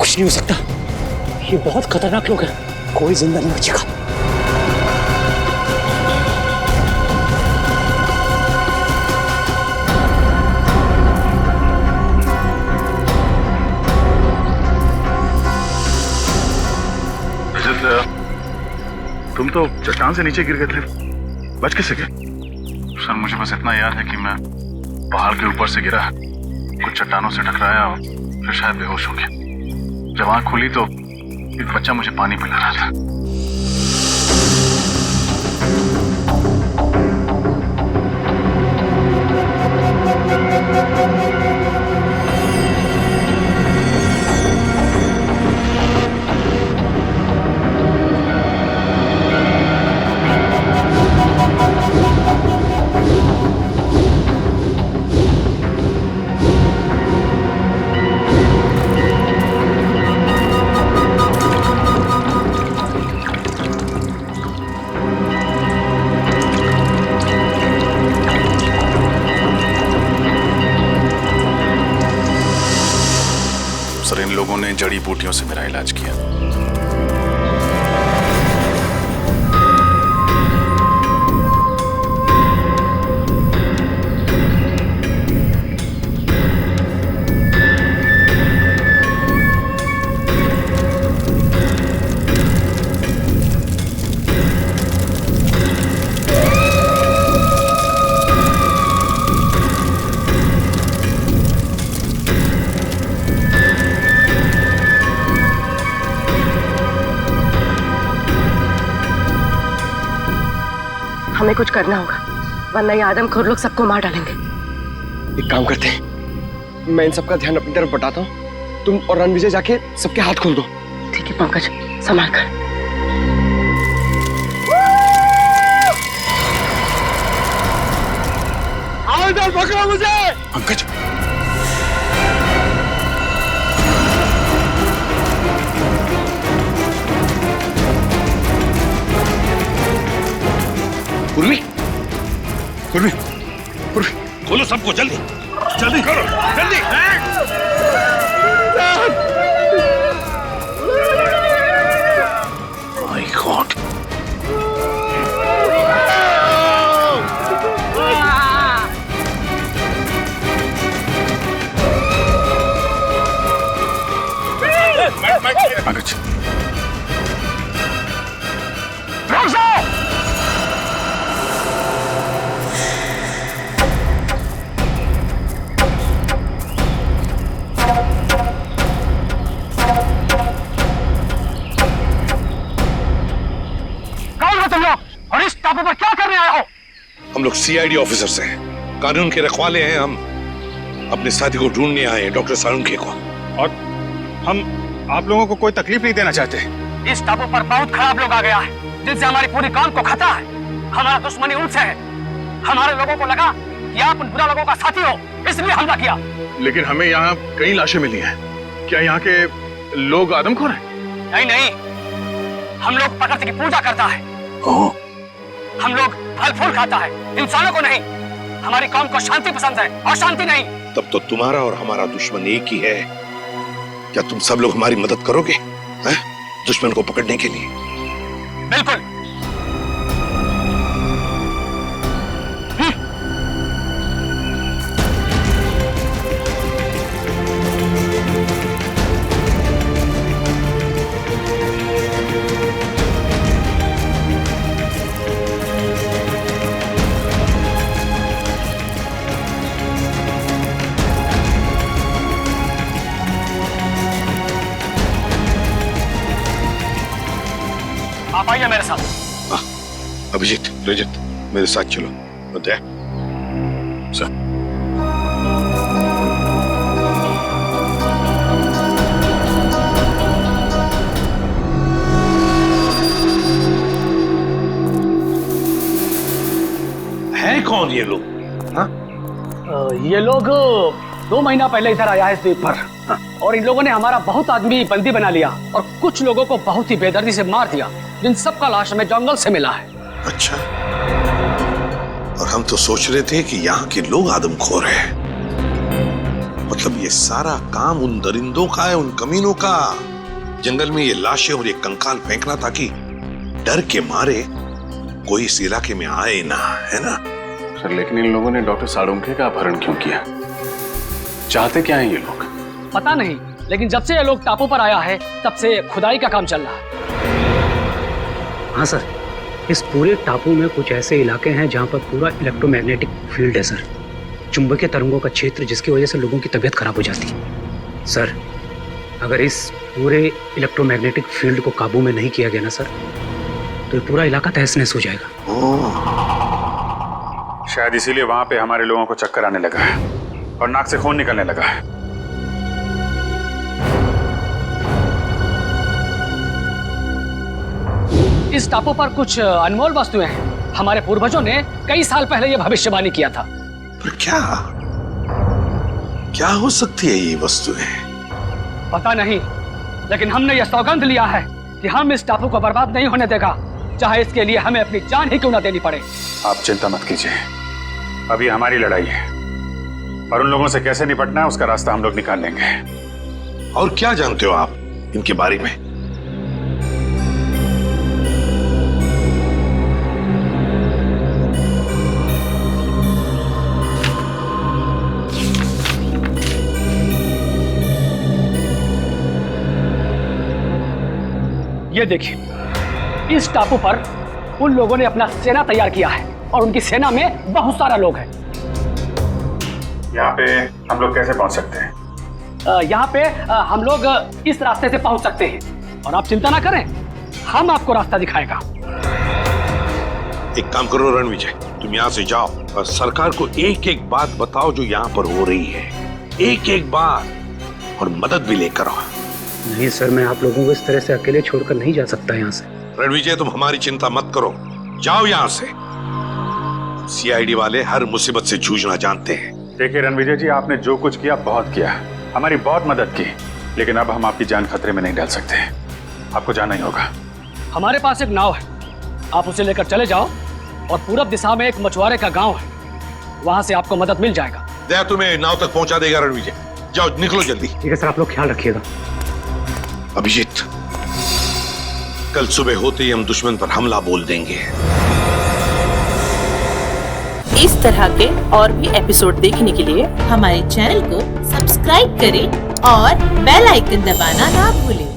नहीं हो सकता, ये बहुत खतरनाक लोग हैं, कोई जिंदा नहीं बचेगा। तुम तो चट्टान से नीचे गिर गए थे, बच कैसे गए? सर मुझे बस इतना याद है कि मैं पहाड़ के ऊपर से गिरा, कुछ चट्टानों से टकराया और फिर शायद बेहोश हो गया। जब आँख खुली तो एक बच्चा मुझे पानी पिला रहा था। सर इन लोगों ने जड़ी बूटियों से मेरा इलाज किया। हमें कुछ करना होगा, वरना ये आदमखोर लोग सबको मार डालेंगे। एक काम करते हैं, मैं इन सबका ध्यान अपनी तरफ बटाता हूँ, तुम और रणविजय जाके सबके हाथ खोल दो। ठीक है पंकज, संभाल कर। आओ इधर, पकड़ो मुझे। पंकज पूर्वी, पूर्वी, पूर्वी, खोलो सबको जल्दी, जल्दी करो, जल्दी। माय गॉड, पंकज और इस टापू पर क्या करने आए हो? हम लोग सीआईडी ऑफिसर्स हैं, कानून के रखवाले हैं। हम अपने साथी को ढूंढने आए हैं, डॉक्टर सालुंखे को। और हम आप लोगों को कोई तकलीफ नहीं देना चाहते। इस टापू पर बहुत खराब लोग आ गया है, जिनसे हमारी पूरी काम को खतरा है। हमारा दुश्मनी उनसे है। हमारे लोगों को लगा कि आप उन बुरा लोगों का साथी हो, इसलिए हमला किया। लेकिन हमें यहाँ कई लाशें मिली हैं। क्या यहाँ के लोग आदमखोर हैं? नहीं नहीं, हम लोग प्रकृति की पूजा करता है। हम लोग फल फूल खाता है, इंसानों को नहीं। हमारी कौम को शांति पसंद है और शांति नहीं। तब तो तुम्हारा और हमारा दुश्मन एक ही है। क्या तुम सब लोग हमारी मदद करोगे दुश्मन को पकड़ने के लिए? बिल्कुल। मेरे साथ। अभिजीत, रजत, मेरे साथ चलो। अजय सर। है कौन ये लोग? ये लोग 2 महीना पहले इधर आया है इस द्वीप पर, और इन लोगों ने हमारा बहुत आदमी बंदी बना लिया और कुछ लोगों को बहुत ही बेदर्दी से मार दिया, जिन सबका लाश हमें जंगल से मिला है। अच्छा, और हम तो सोच रहे थे कि यहाँ के लोग आदमखोर हैं। मतलब ये सारा काम उन दरिंदों का है, उन कमीनों का। जंगल में ये लाशें और ये कंकाल फेंकना ताकि डर के मारे कोई इस इलाके में आए ना, है ना? सर, लेकिन इन लोगों ने डॉक्टर साळुंखे का अपहरण क्यों किया? चाहते क्या हैं ये लोग? पता नहीं, लेकिन जब से ये लोग टापू पर आया है तब से खुदाई का काम चल रहा है। हाँ सर, इस पूरे टापू में कुछ ऐसे इलाके हैं जहाँ पर पूरा इलेक्ट्रोमैग्नेटिक फील्ड है सर, चुंबकीय तरंगों का क्षेत्र, जिसकी वजह से लोगों की तबीयत खराब हो जाती है। सर, अगर इस पूरे इलेक्ट्रोमैग्नेटिक फील्ड को काबू में नहीं किया गया ना सर, तो ये पूरा इलाका तहस नहस हो जाएगा। शायद इसीलिए वहां पे हमारे लोगों को चक्कर आने लगा है और नाक से खून निकलने लगा है। इस टापू पर कुछ अनमोल वस्तुएं हैं। हमारे पूर्वजों ने कई साल पहले यह भविष्यवाणी किया था। पर क्या हो सकती है ये वस्तुएं? पता नहीं, लेकिन हमने यह सौगंध लिया है कि हम इस टापू को बर्बाद नहीं होने देगा, चाहे इसके लिए हमें अपनी जान ही क्यों ना देनी पड़े। आप चिंता मत कीजिए, अभी हमारी लड़ाई है और उन लोगों से कैसे निपटना है उसका रास्ता हम लोग निकाल लेंगे। और क्या जानते हो आप इनके बारे में? ये देखिए, इस टापू पर उन लोगों ने अपना सेना तैयार किया है और उनकी सेना में बहुत सारा लोग हैं। यहाँ पे हम लोग कैसे पहुंच सकते हैं? यहाँ पे हम लोग इस रास्ते से पहुंच सकते हैं, और आप चिंता ना करें, हम आपको रास्ता दिखाएगा। एक काम करो रणविजय, तुम यहाँ से जाओ और सरकार को एक एक बात बताओ जो यहाँ पर हो रही है, एक एक बात, और मदद भी लेकर आओ। नहीं सर, मैं आप लोगों को इस तरह से अकेले छोड़कर नहीं जा सकता यहाँ से। रणविजय, तुम हमारी चिंता मत करो, जाओ यहाँ से। सीआईडी वाले हर मुसीबत से जूझना जानते हैं। देखिए रणविजय जी, आपने जो कुछ किया बहुत किया, हमारी बहुत मदद की, लेकिन अब हम आपकी जान खतरे में नहीं डाल सकते। आपको जाना ही होगा। हमारे पास एक नाव है, आप उसे लेकर चले जाओ, और पूरब दिशा में एक मछुआरे का गांव है, वहां से आपको मदद मिल जाएगा। दया तुम्हें नाव तक पहुंचा देगा रणविजय। जाओ, निकलो जल्दी। ठीक है सर, आप लोग ख्याल रखिएगा। अभिजीत, कल सुबह होते ही हम दुश्मन पर हमला बोल देंगे। इस तरह के और भी एपिसोड देखने के लिए हमारे चैनल को सब्सक्राइब करें और बेल आइकन दबाना ना भूलें।